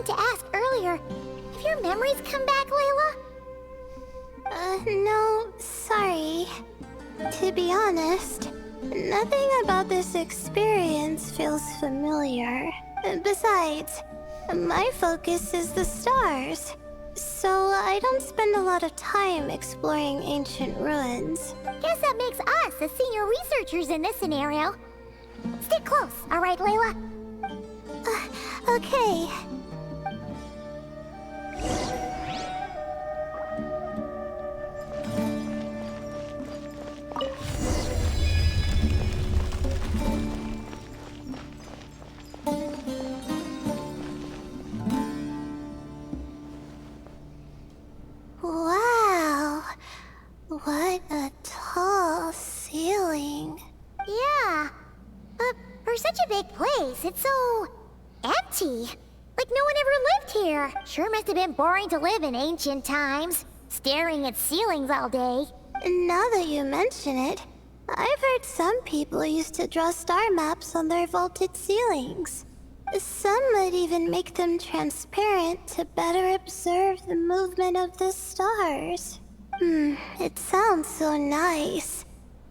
S5: meant to ask earlier. Have your memories come back, Layla?
S11: No, sorry. To be honest, nothing about this experience feels familiar. Besides, my focus is the stars, so I don't spend a lot of time exploring ancient ruins.
S5: Guess that makes us the senior researchers in this scenario. Stick close, all right, Layla?
S11: Okay. Wow. What a tall ceiling.
S5: Yeah. For such a big place, it's so empty. Like no one ever lived here. Sure must have been boring to live in ancient times, staring at ceilings all day.
S11: Now that you mention it, I've heard some people used to draw star maps on their vaulted ceilings. Some might even make them transparent to better observe the movement of the stars. It sounds so nice.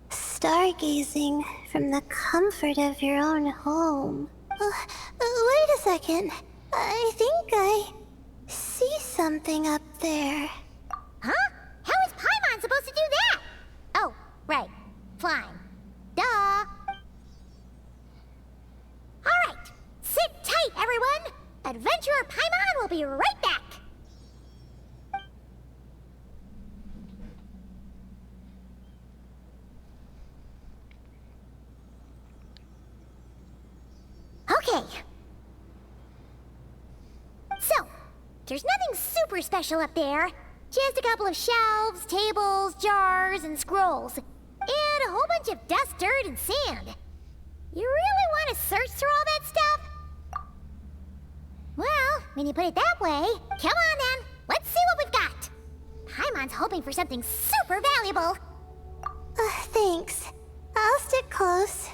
S11: Stargazing from the comfort of your own home. Wait a second. I think I see something up there.
S5: Huh? How is Paimon supposed to do that? Oh, right. Flying. Duh. Alright. Sit tight, everyone. Adventurer Paimon will be right back. Okay. So, there's nothing super special up there. Just a couple of shelves, tables, jars, and scrolls. And a whole bunch of dust, dirt, and sand. You really want to search through all that stuff? Well, when you put it that way, come on then. Let's see what we've got. Paimon's hoping for something super valuable.
S11: Thanks. I'll stick close.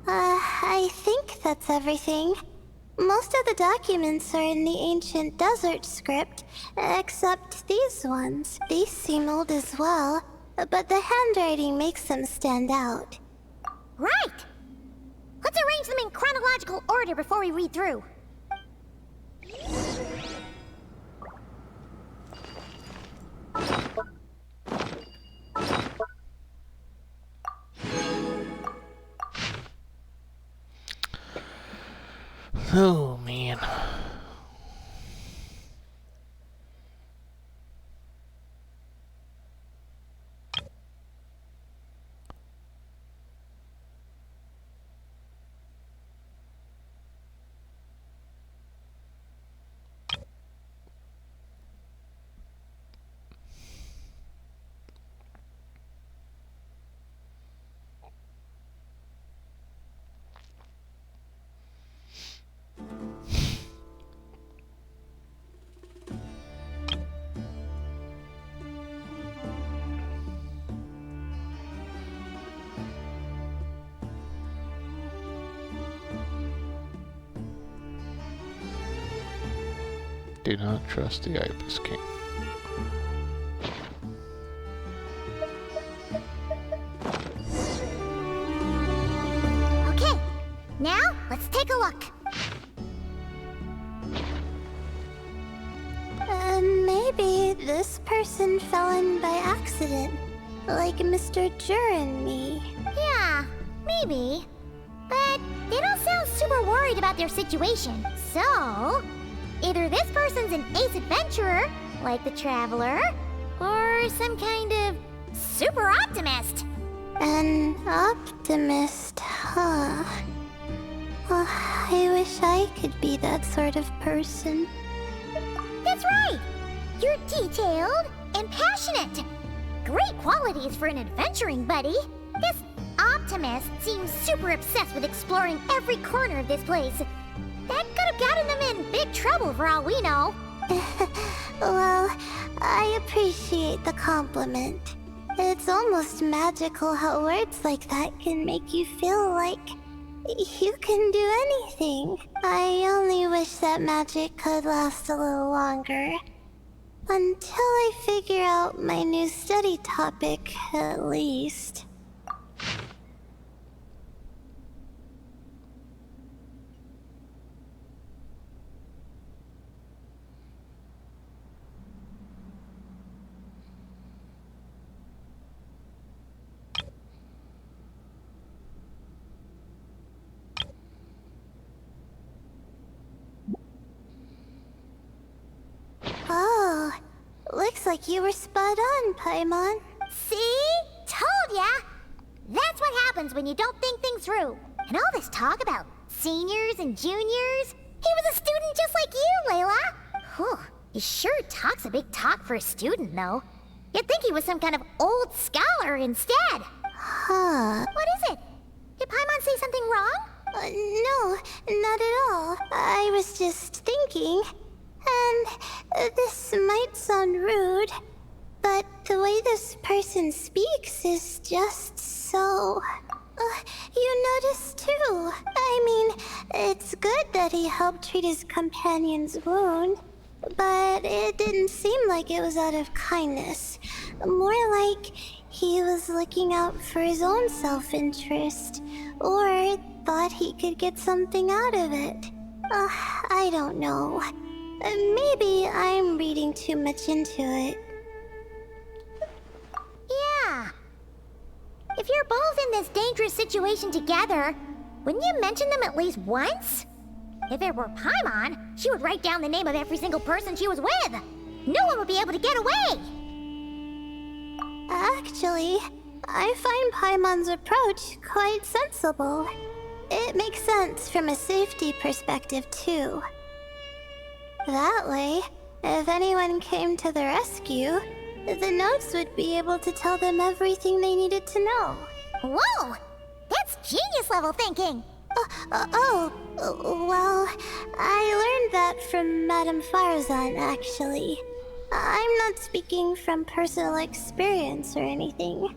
S11: I think that's everything. Most of the documents are in the ancient desert script, except these ones. These seem old as well, but the handwriting makes them stand out.
S5: Right! Let's arrange them in chronological order before we read through.
S13: Oh, man. do not trust the Ibis King.
S5: Okay, now let's take a look.
S11: Maybe this person fell in by accident, like Mr. Jur and me.
S5: Yeah, maybe. But they don't sound super worried about their situation. So, either this person's an ace adventurer, like the Traveler, or some kind of super optimist.
S11: An optimist, huh? Oh, I wish I could be that sort of person.
S5: That's right! You're detailed and passionate. Great qualities for an adventuring buddy. This optimist seems super obsessed with exploring every corner of this place. That could have gotten them in big trouble for all we know.
S11: Well, I appreciate the compliment. It's almost magical how words like that can make you feel like you can do anything. I only wish that magic could last a little longer. Until I figure out my new study topic, at least. Oh, looks like you were spot on, Paimon.
S5: See? Told ya! That's what happens when you don't think things through. And all this talk about seniors and juniors. He was a student just like you, Layla. Whew, he sure talks a big talk for a student, though. You'd think he was some kind of old scholar instead.
S11: Huh.
S5: What is it? Did Paimon say something wrong?
S11: No, not at all. I was just thinking. And this might sound rude, but the way this person speaks is just so... you notice too. I mean, it's good that he helped treat his companion's wound, but it didn't seem like it was out of kindness. More like he was looking out for his own self-interest, or thought he could get something out of it. I don't know. Maybe I'm reading too much into it.
S5: Yeah. If you're both in this dangerous situation together, wouldn't you mention them at least once? If it were Paimon, she would write down the name of every single person she was with. No one would be able to get away.
S11: Actually, I find Paimon's approach quite sensible. It makes sense from a safety perspective, too. That way, if anyone came to the rescue, the notes would be able to tell them everything they needed to know.
S5: Whoa! That's genius-level thinking!
S11: Well, I learned that from Madame Farazan, actually. I'm not speaking from personal experience or anything.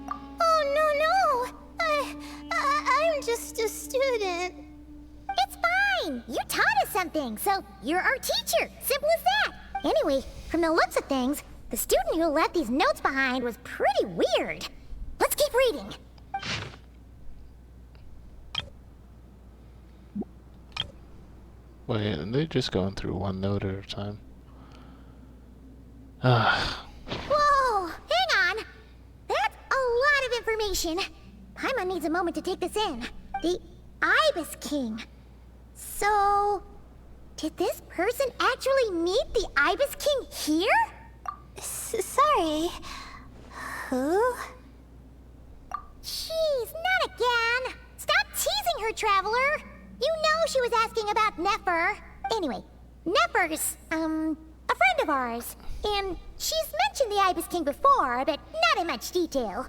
S11: Oh, no! I'm just a student.
S5: It's fine! You taught us something, so you're our teacher. Simple as that. Anyway, from the looks of things, the student who left these notes behind was pretty weird. Let's keep reading.
S13: Wait, are they just going through one note at a time?
S5: Whoa! Hang on! That's a lot of information. Paimon needs a moment to take this in. The Ibis King. So, did this person actually meet the Ibis King here?
S11: Sorry. Who?
S5: Jeez, not again! Stop teasing her, Traveler! You know she was asking about Nefer. Anyway, Nefer's, a friend of ours. And she's mentioned the Ibis King before, but not in much detail.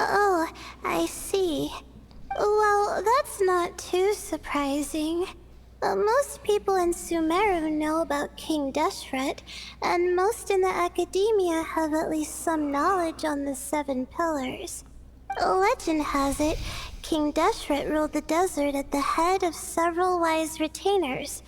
S11: Oh, I see. Well, that's not too surprising. Most people in Sumeru know about King Deshret, and most in the academia have at least some knowledge on the 7 pillars. Legend has it, King Deshret ruled the desert at the head of several wise retainers,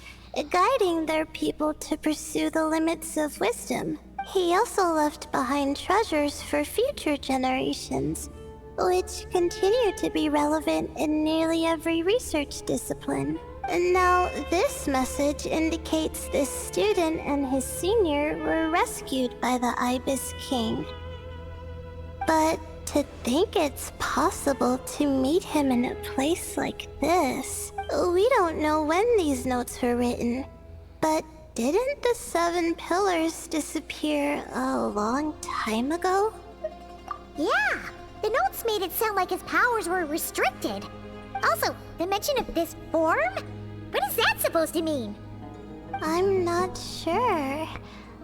S11: guiding their people to pursue the limits of wisdom. He also left behind treasures for future generations, which continue to be relevant in nearly every research discipline. And now, this message indicates this student and his senior were rescued by the Ibis King. But to think it's possible to meet him in a place like this, we don't know when these notes were written, but didn't the 7 pillars disappear a long time ago?
S5: Yeah, the notes made it sound like his powers were restricted. Also, the mention of this form? What is that supposed to mean?
S11: I'm not sure.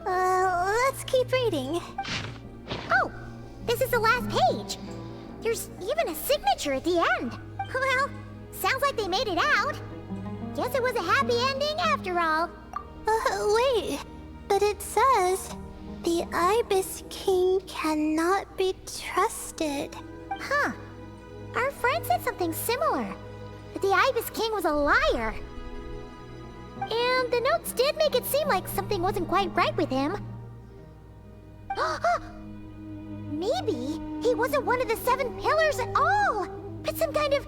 S11: Let's keep reading.
S5: Oh, this is the last page. There's even a signature at the end. Well, sounds like they made it out. Guess it was a happy ending after all.
S11: Wait, but it says, the Ibis King cannot be trusted.
S5: Huh. Our friend said something similar. That the Ibis King was a liar. And the notes did make it seem like something wasn't quite right with him. Maybe he wasn't one of the 7 pillars at all, but some kind of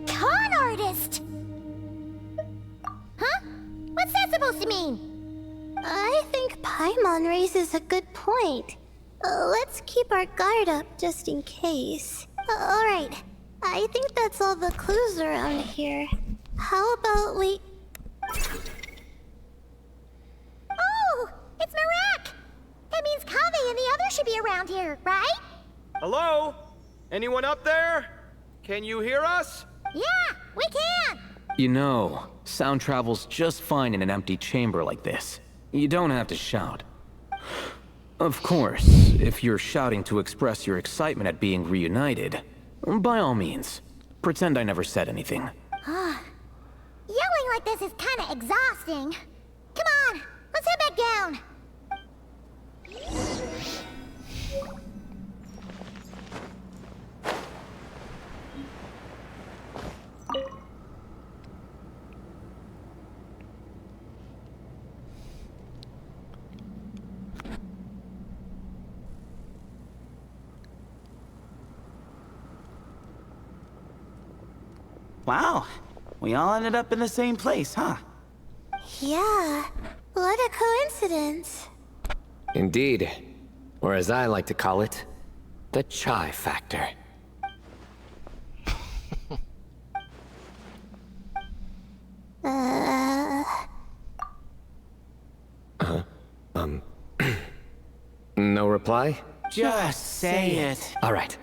S5: con artist. Huh? What's that supposed to mean?
S11: I think Paimon raises a good point. Let's keep our guard up just in case. Alright, I think that's all the clues around here. How about we...
S5: Oh, it's Marak! That means Kaveh and the others should be around here, right?
S6: Hello? Anyone up there? Can you hear us?
S5: Yeah, we can!
S14: You know, sound travels just fine in an empty chamber like this. You don't have to shout. Of course, if you're shouting to express your excitement at being reunited, by all means, pretend I never said anything.
S5: Yelling like this is kinda exhausting. Come on, let's head back down.
S10: Wow, we all ended up in the same place, huh?
S11: Yeah, what a coincidence.
S12: Indeed. Or as I like to call it, the chai factor. No reply?
S10: Just say it.
S12: All right.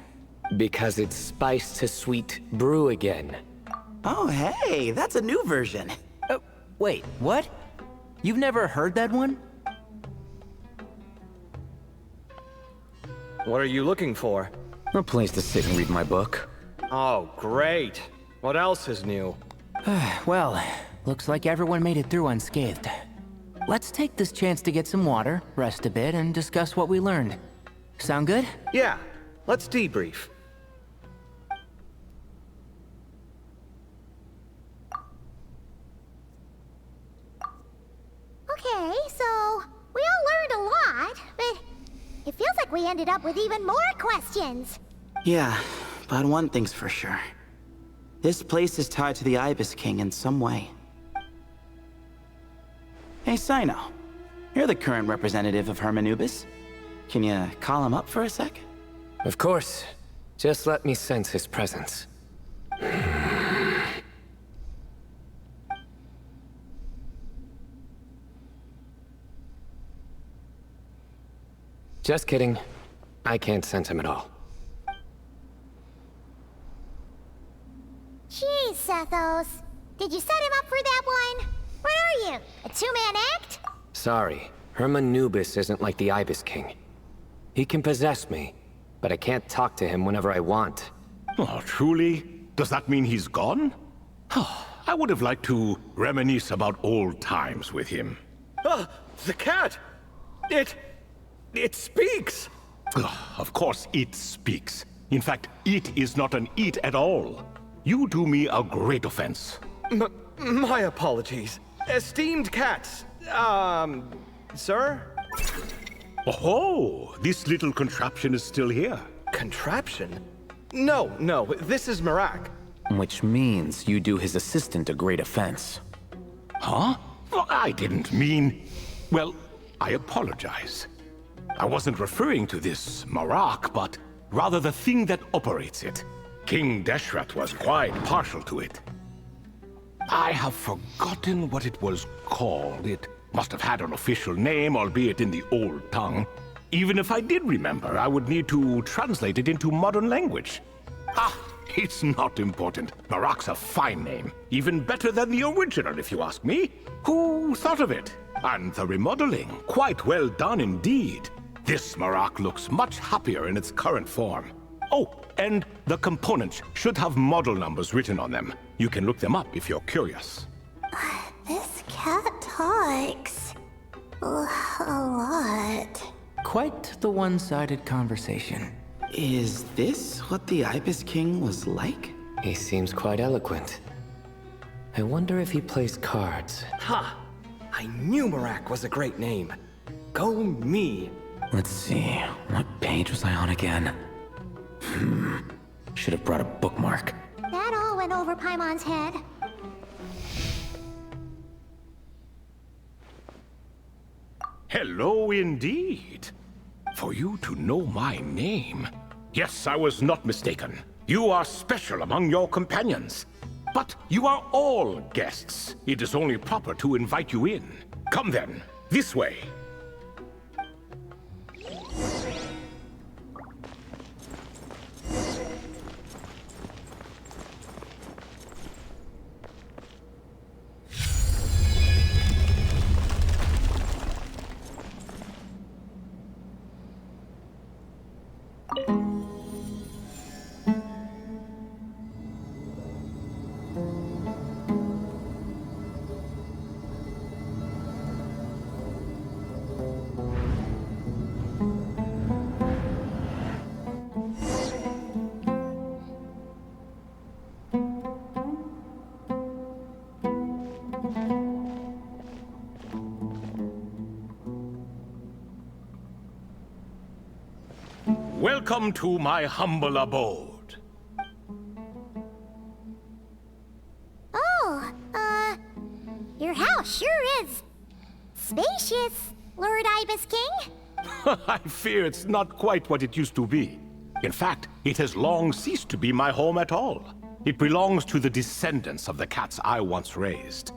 S12: Because it's spiced to sweet brew again.
S10: Oh, hey, that's a new version.
S9: Wait, what? You've never heard that one?
S6: What are you looking for?
S14: A place to sit and read my book.
S6: Oh, great. What else is new?
S9: Well, looks like everyone made it through unscathed. Let's take this chance to get some water, rest a bit, and discuss what we learned. Sound good?
S6: Yeah, let's debrief.
S5: Okay, so we all learned a lot, but it feels like we ended up with even more questions.
S10: Yeah, but one thing's for sure. This place is tied to the Ibis King in some way. Hey, Sino. You're the current representative of Hermanubis. Can you call him up for a sec?
S12: Of course. Just let me sense his presence. Just kidding. I can't sense him at all.
S5: Jeez, Sethos. Did you set him up for that one? What are you, a two-man act?
S12: Sorry. Hermanubis isn't like the Ibis King. He can possess me, but I can't talk to him whenever I want.
S15: Oh, truly? Does that mean he's gone? I would have liked to reminisce about old times with him.
S6: The cat! It speaks!
S15: Of course it speaks. In fact, it is not an eat at all. You do me a great offense.
S6: My apologies. Esteemed cats, sir?
S15: Oh, this little contraption is still here.
S6: Contraption? No, this is Marak.
S14: Which means you do his assistant a great offense.
S15: Huh? Well, I didn't mean... Well, I apologize. I wasn't referring to this Marak, but rather the thing that operates it. King Deshret was quite partial to it. I have forgotten what it was called. It must have had an official name, albeit in the old tongue. Even if I did remember, I would need to translate it into modern language. It's not important. Marak's a fine name. Even better than the original, if you ask me. Who thought of it? And the remodeling. Quite well done indeed. This Marak looks much happier in its current form. Oh, and the components should have model numbers written on them. You can look them up if you're curious.
S11: This cat talks a lot.
S9: Quite the one-sided conversation.
S10: Is this what the Ibis King was like?
S12: He seems quite eloquent. I wonder if he plays cards.
S6: Ha! I knew Marak was a great name. Go me!
S14: Let's see, what page was I on again? Should have brought a bookmark.
S5: That all went over Paimon's head.
S15: Hello indeed. For you to know my name. Yes, I was not mistaken. You are special among your companions. But you are all guests. It is only proper to invite you in. Come then, this way. Welcome to my humble abode.
S5: Oh, your house sure is spacious, Lord Ibis King.
S15: I fear it's not quite what it used to be. In fact, it has long ceased to be my home at all. It belongs to the descendants of the cats I once raised.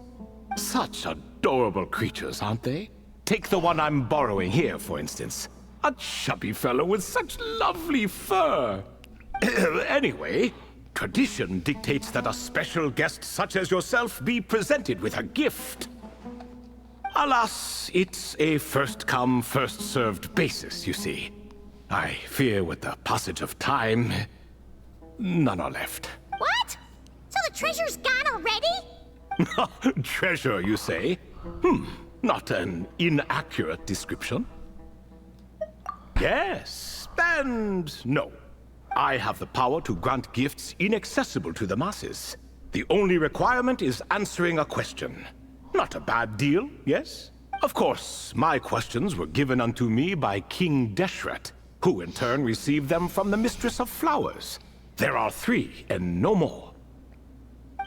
S15: Such adorable creatures, aren't they? Take the one I'm borrowing here, for instance. A chubby fellow with such lovely fur. Anyway, tradition dictates that a special guest such as yourself be presented with a gift. Alas, it's a first-come, first-served basis, you see. I fear with the passage of time, none are left.
S5: What? So the treasure's gone already?
S15: Treasure, you say? Not an inaccurate description. Yes, and no. I have the power to grant gifts inaccessible to the masses. The only requirement is answering a question. Not a bad deal, yes? Of course, my questions were given unto me by King Deshret, who in turn received them from the Mistress of Flowers. There are 3, and no more.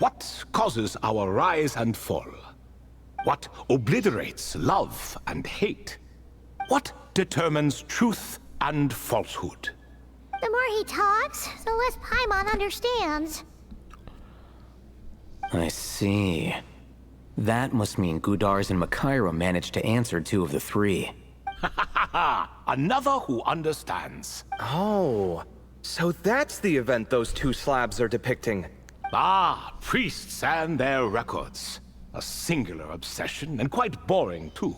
S15: What causes our rise and fall? What obliterates love and hate? What determines truth and falsehood?
S5: The more he talks, the less Paimon understands.
S14: I see. That must mean Gudars and Makaira managed to answer 2 of the 3.
S15: Another who understands.
S6: Oh, so that's the event those 2 slabs are depicting.
S15: Priests and their records. A singular obsession, and quite boring too.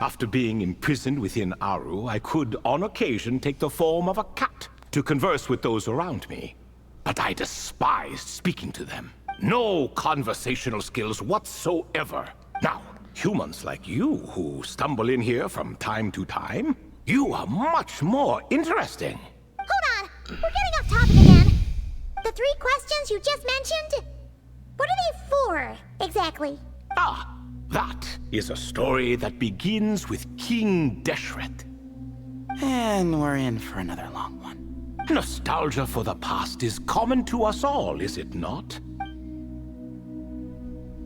S15: After being imprisoned within Aru, I could, on occasion, take the form of a cat to converse with those around me. But I despised speaking to them. No conversational skills whatsoever. Now, humans like you who stumble in here from time to time, you are much more interesting.
S5: Hold on, We're getting off topic again. The 3 questions you just mentioned? What are they for, exactly?
S15: Ah, that is a story that begins with King Deshret.
S10: And we're in for another long one.
S15: Nostalgia for the past is common to us all, is it not?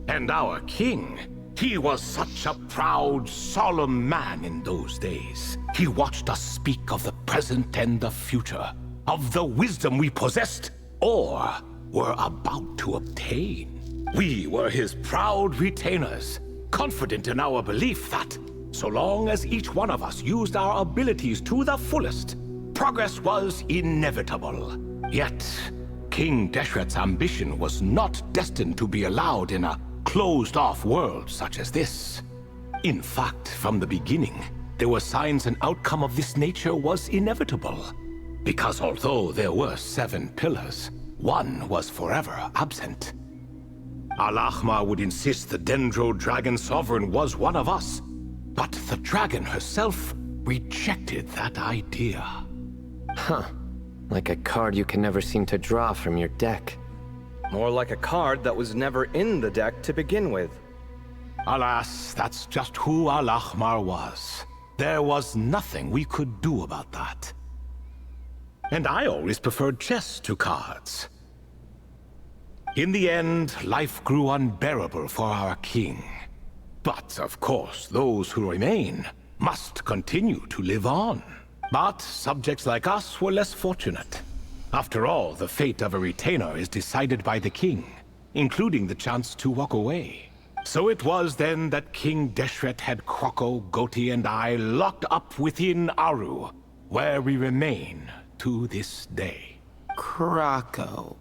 S15: And our king, he was such a proud, solemn man in those days. He watched us speak of the present and the future, of the wisdom we possessed or were about to obtain. We were his proud retainers, confident in our belief that, so long as each one of us used our abilities to the fullest, progress was inevitable. Yet, King Deshret's ambition was not destined to be allowed in a closed-off world such as this. In fact, from the beginning, there were signs an outcome of this nature was inevitable. Because although there were 7 pillars, one was forever absent. Al-Ahmar would insist the Dendro Dragon Sovereign was one of us, but the dragon herself rejected that idea.
S12: Huh. Like a card you can never seem to draw from your deck.
S6: More like a card that was never in the deck to begin with.
S15: Alas, that's just who Al-Ahmar was. There was nothing we could do about that. And I always preferred chess to cards. In the end, life grew unbearable for our king. But, of course, those who remain must continue to live on. But subjects like us were less fortunate. After all, the fate of a retainer is decided by the king, including the chance to walk away. So it was then that King Deshret had Kroko, Goti, and I locked up within Aru, where we remain to this day.
S10: Kroko.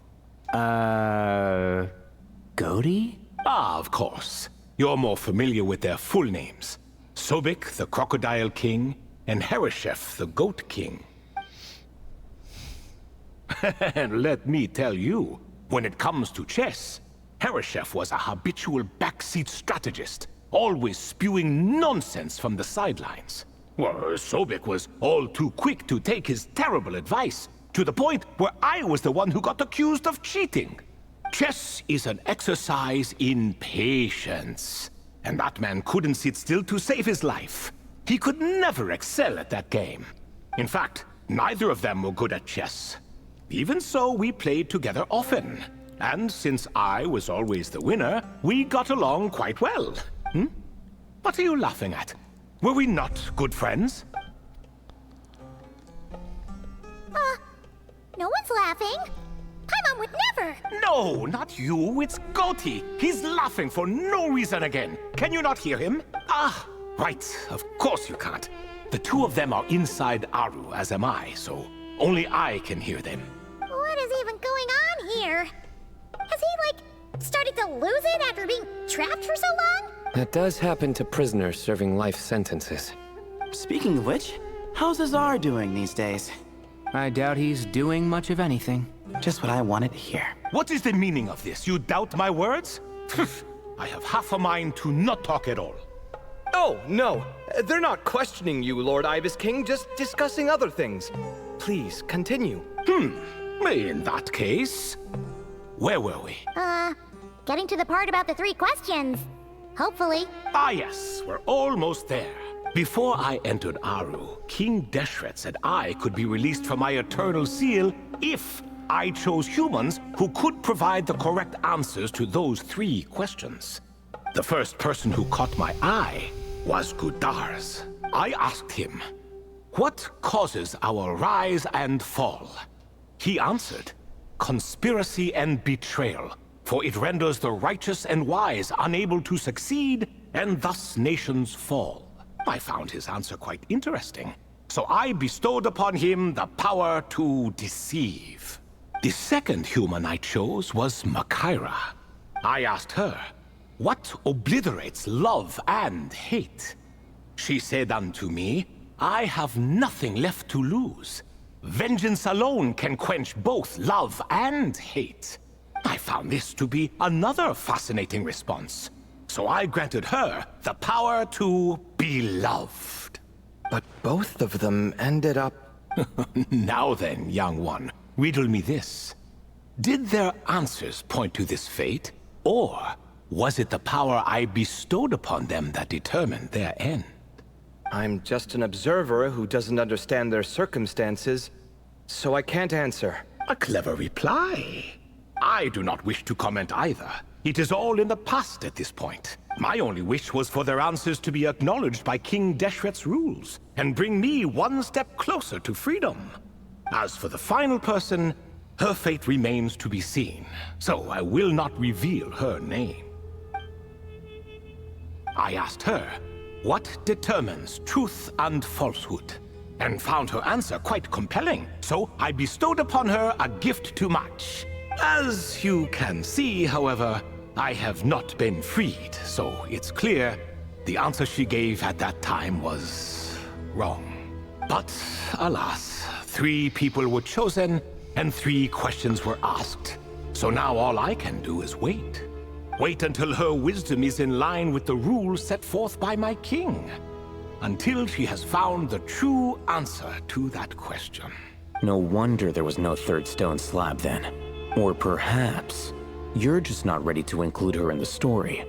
S9: Goti?
S15: Ah, of course. You're more familiar with their full names. Sobek, the Crocodile King, and Hereshef, the Goat King. And let me tell you, when it comes to chess, Hereshef was a habitual backseat strategist, always spewing nonsense from the sidelines. Well, Sobek was all too quick to take his terrible advice, to the point where I was the one who got accused of cheating. Chess is an exercise in patience, and that man couldn't sit still to save his life. He could never excel at that game. In fact, neither of them were good at chess. Even so, we played together often. And since I was always the winner, we got along quite well. What are you laughing at? Were we not good friends?
S5: No one's laughing. Paimon would never.
S15: No, not you. It's Goti. He's laughing for no reason again. Can you not hear him? Ah, right. Of course you can't. The two of them are inside Aru, as am I, so only I can hear them.
S5: What is even going on here? Has he, started to lose it after being trapped for so long?
S12: That does happen to prisoners serving life sentences.
S10: Speaking of which, how's Azar doing these days?
S9: I doubt he's doing much of anything.
S10: Just what I wanted to hear.
S15: What is the meaning of this? You doubt my words? I have half a mind to not talk at all.
S6: Oh, no. They're not questioning you, Lord Ibis King, just discussing other things. Please, continue.
S15: In that case, where were we?
S5: Getting to the part about the 3 questions. Hopefully.
S15: Ah, yes, we're almost there. Before I entered Aru, King Deshret said I could be released from my eternal seal if I chose humans who could provide the correct answers to those 3 questions. The first person who caught my eye was Gudars. I asked him, what causes our rise and fall? He answered, conspiracy and betrayal, for it renders the righteous and wise unable to succeed, and thus nations fall. I found his answer quite interesting, so I bestowed upon him the power to deceive. The second human I chose was Makaira. I asked her, what obliterates love and hate? She said unto me, I have nothing left to lose. Vengeance alone can quench both love and hate. I found this to be another fascinating response. So I granted her the power to be loved.
S6: But both of them ended up
S15: Now then, young one, riddle me this. Did their answers point to this fate, or was it the power I bestowed upon them that determined their end?
S6: I'm just an observer who doesn't understand their circumstances, so I can't answer.
S15: A clever reply. I do not wish to comment either. It is all in the past at this point. My only wish was for their answers to be acknowledged by King Deshret's rules, and bring me one step closer to freedom. As for the final person, her fate remains to be seen, so I will not reveal her name. I asked her, what determines truth and falsehood? And found her answer quite compelling, so I bestowed upon her a gift to match. As you can see, however, I have not been freed, so it's clear the answer she gave at that time was wrong. But alas, 3 people were chosen and 3 questions were asked. So now all I can do is wait. Wait until her wisdom is in line with the rules set forth by my king. Until she has found the true answer to that question.
S14: No wonder there was no third stone slab then. Or perhaps you're just not ready to include her in the story.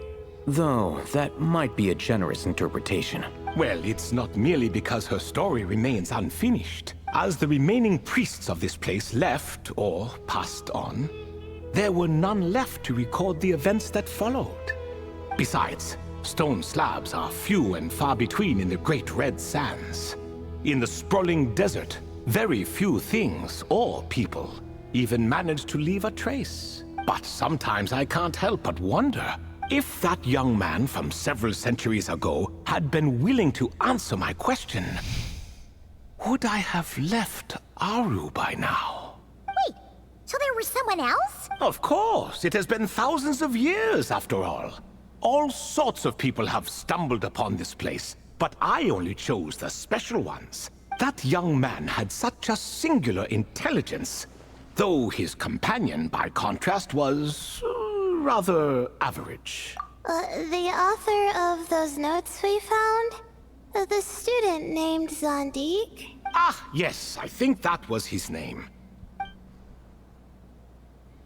S14: Though, that might be a generous interpretation.
S15: Well, it's not merely because her story remains unfinished. As the remaining priests of this place left, or passed on, there were none left to record the events that followed. Besides, stone slabs are few and far between in the Great Red Sands. In the sprawling desert, very few things or people even manage to leave a trace. But sometimes I can't help but wonder if that young man from several centuries ago had been willing to answer my question. Would I have left Aru by now?
S5: Wait, so there was someone else?
S15: Of course, it has been thousands of years after all. All sorts of people have stumbled upon this place, but I only chose the special ones. That young man had such a singular intelligence, though his companion, by contrast, was rather average.
S11: The author of those notes we found? The student named Zandik?
S15: Ah, yes, I think that was his name.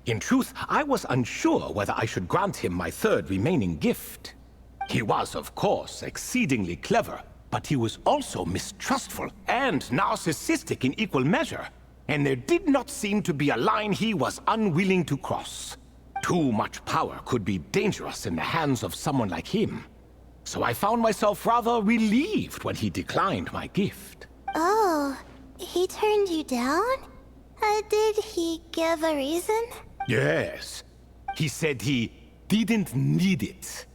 S15: In truth, I was unsure whether I should grant him my third remaining gift. He was, of course, exceedingly clever, but he was also mistrustful and narcissistic in equal measure, and there did not seem to be a line he was unwilling to cross. Too much power could be dangerous in the hands of someone like him. So I found myself rather relieved when he declined my gift.
S11: Oh, he turned you down? Did he give a reason?
S15: Yes. He said he didn't need it.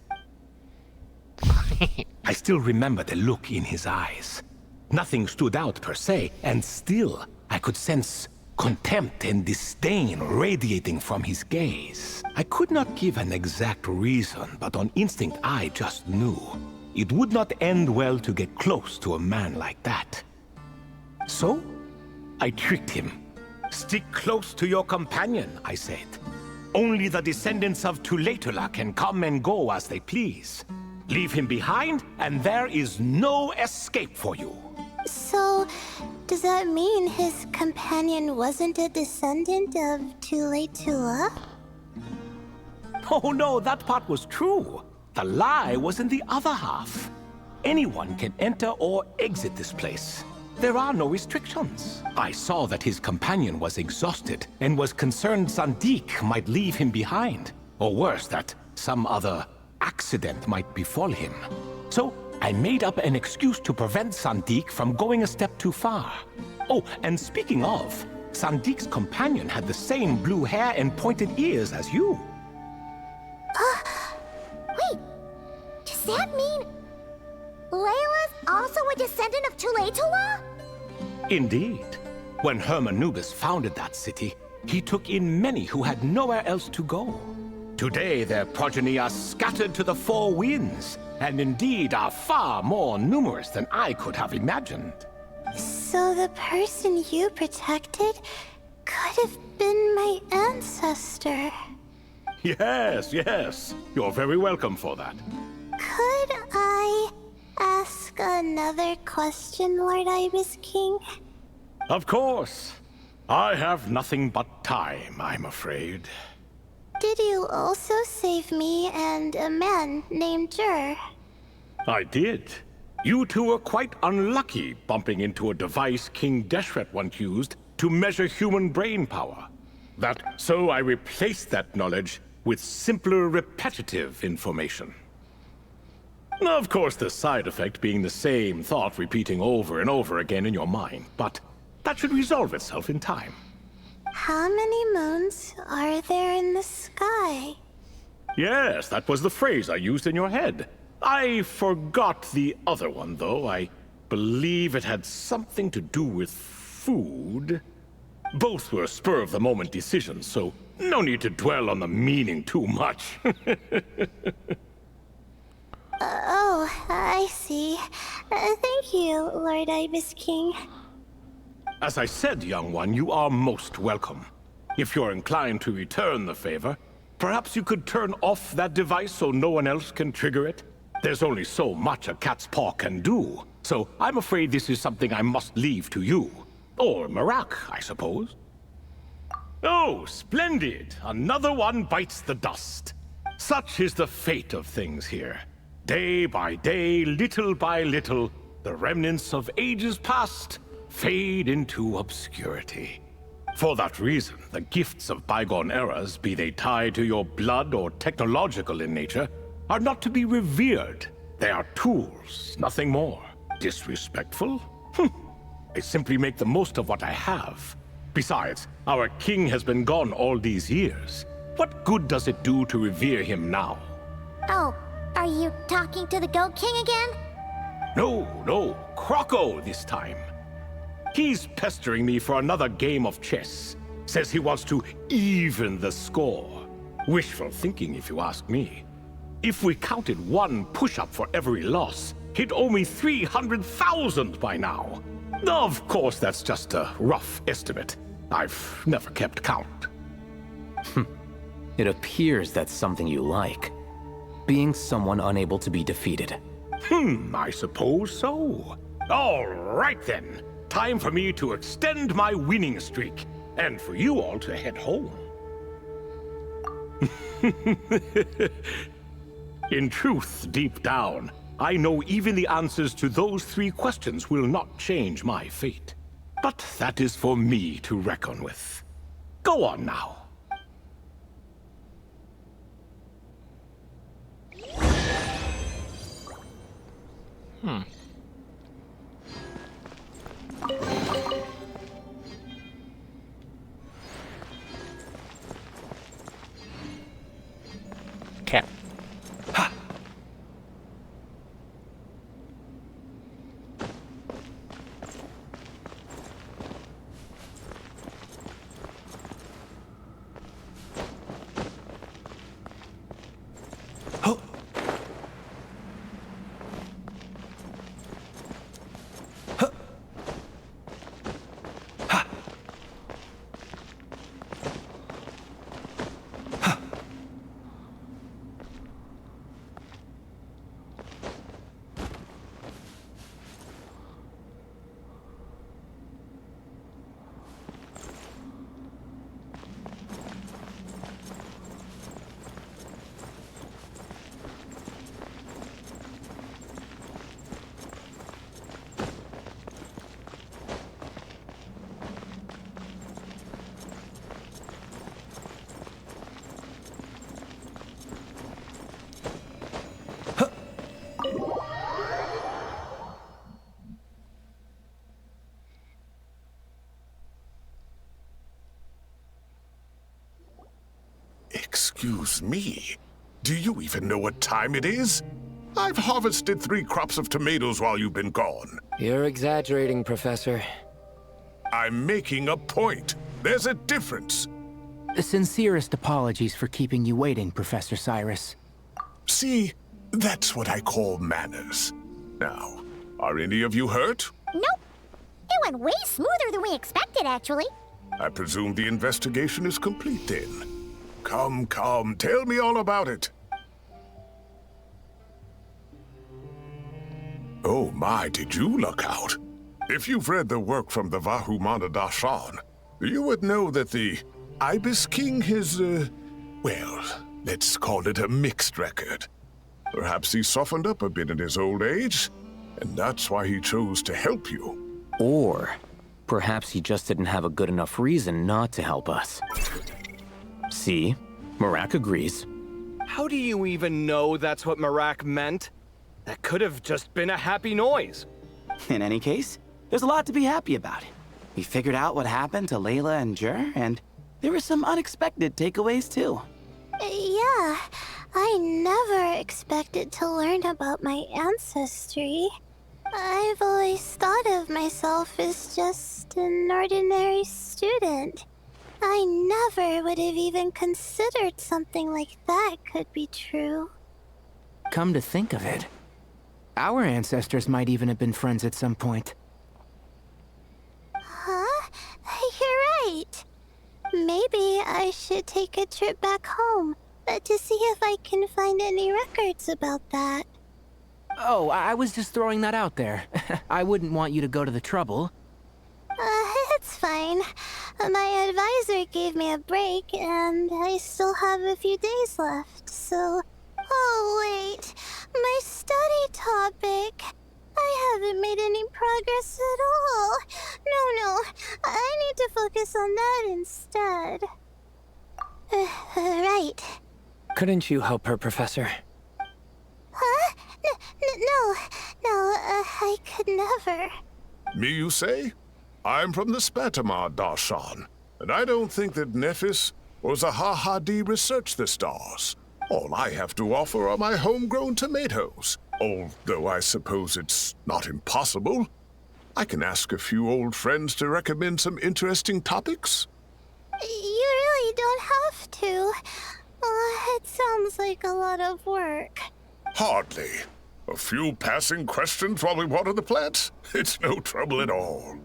S15: I still remember the look in his eyes. Nothing stood out per se, and still I could sense contempt and disdain radiating from his gaze. I could not give an exact reason, but on instinct I just knew. It would not end well to get close to a man like that. So, I tricked him. Stick close to your companion, I said. Only the descendants of Tuletula can come and go as they please. Leave him behind, and there is no escape for you.
S11: So, does that mean his companion wasn't a descendant of Tuletula?
S15: Oh no, that part was true. The lie was in the other half. Anyone can enter or exit this place. There are no restrictions. I saw that his companion was exhausted and was concerned Zandik might leave him behind. Or worse, that some other accident might befall him. So I made up an excuse to prevent Zandik from going a step too far. Oh, and speaking of, Sandik's companion had the same blue hair and pointed ears as you.
S5: Wait, does that mean Layla's also a descendant of Tuletula?
S15: Indeed. When Hermanubis founded that city, he took in many who had nowhere else to go. Today, their progeny are scattered to the 4 winds, and indeed are far more numerous than I could have imagined.
S11: So the person you protected could have been my ancestor.
S15: Yes, yes. You're very welcome for that.
S11: Could I ask another question, Lord Ibis King?
S15: Of course. I have nothing but time, I'm afraid.
S11: Did you also save me and a man named Jur?
S15: I did. You two were quite unlucky bumping into a device King Deshret once used to measure human brain power. So I replaced that knowledge with simpler, repetitive information. Of course, the side effect being the same thought repeating over and over again in your mind, but that should resolve itself in time.
S11: How many moons are there in the sky?
S15: Yes, that was the phrase I used in your head. I forgot the other one, though. I believe it had something to do with food. Both were spur-of-the-moment decisions, so no need to dwell on the meaning too much.
S11: Oh, I see. Thank you, Lord Ibis King.
S15: As I said, young one, you are most welcome. If you're inclined to return the favor, perhaps you could turn off that device so no one else can trigger it? There's only so much a cat's paw can do, so I'm afraid this is something I must leave to you. Or Marak, I suppose. Oh, splendid! Another one bites the dust. Such is the fate of things here. Day by day, little by little, the remnants of ages past fade into obscurity. For that reason, the gifts of bygone eras, be they tied to your blood or technological in nature, are not to be revered. They are tools, nothing more. Disrespectful? I simply make the most of what I have. Besides, our king has been gone all these years. What good does it do to revere him now?
S5: Oh, are you talking to the Goat King again?
S15: No, Croco this time. He's pestering me for another game of chess. Says he wants to even the score. Wishful thinking, if you ask me. If we counted one push-up for every loss, he'd owe me 300,000 by now. Of course, that's just a rough estimate. I've never kept count.
S14: It appears that's something you like. Being someone unable to be defeated.
S15: I suppose so. All right then. Time for me to extend my winning streak, and for you all to head home. In truth, deep down, I know even the answers to those 3 questions will not change my fate. But that is for me to reckon with. Go on now.
S13: Cat.
S16: Excuse me, do you even know what time it is? I've harvested 3 crops of tomatoes while you've been gone.
S12: You're exaggerating, Professor.
S16: I'm making a point. There's a difference.
S9: The sincerest apologies for keeping you waiting, Professor Cyrus.
S16: See, that's what I call manners. Now, are any of you hurt?
S5: Nope. It went way smoother than we expected, actually.
S16: I presume the investigation is complete then. Come, tell me all about it. Oh my, did you look out? If you've read the work from the Vahumana Darshan, you would know that the Ibis King has, well, let's call it a mixed record. Perhaps he softened up a bit in his old age, and that's why he chose to help you.
S14: Or perhaps he just didn't have a good enough reason not to help us. See? Marak agrees.
S6: How do you even know that's what Marak meant? That could have just been a happy noise.
S10: In any case, there's a lot to be happy about. We figured out what happened to Layla and Jur, and there were some unexpected takeaways too.
S11: Yeah, I never expected to learn about my ancestry. I've always thought of myself as just an ordinary student. I never would have even considered something like that could be true.
S9: Come to think of it, our ancestors might even have been friends at some point.
S11: Huh? You're right. Maybe I should take a trip back home to see if I can find any records about that.
S9: Oh, I was just throwing that out there. I wouldn't want you to go to the trouble.
S11: It's fine. My advisor gave me a break, and I still have a few days left, so... Oh, wait. My study topic. I haven't made any progress at all. No. I need to focus on that instead. Right.
S12: Couldn't you help her, Professor?
S11: Huh? No, I could never.
S16: Me, you say? I'm from the Spatamar Darshan, and I don't think that Nephis or Zahahadi researched the stars. All I have to offer are my homegrown tomatoes, although I suppose it's not impossible. I can ask a few old friends to recommend some interesting topics.
S11: You really don't have to. It sounds like a lot of work.
S16: Hardly. A few passing questions while we water the plants? It's no trouble at all.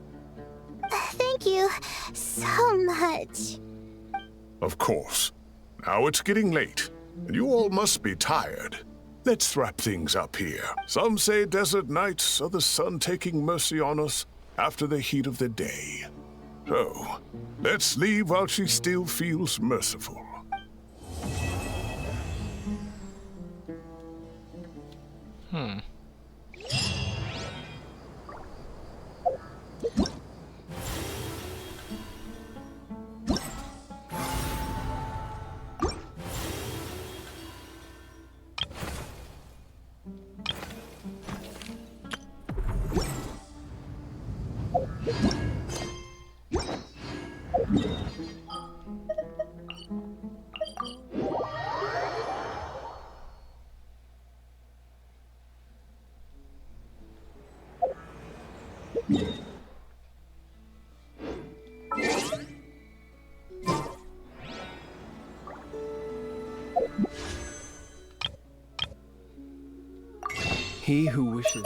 S11: Thank you so much.
S16: Of course. Now it's getting late, and you all must be tired. Let's wrap things up here. Some say desert nights are the sun taking mercy on us after the heat of the day. So, let's leave while she still feels merciful.
S2: He who wishes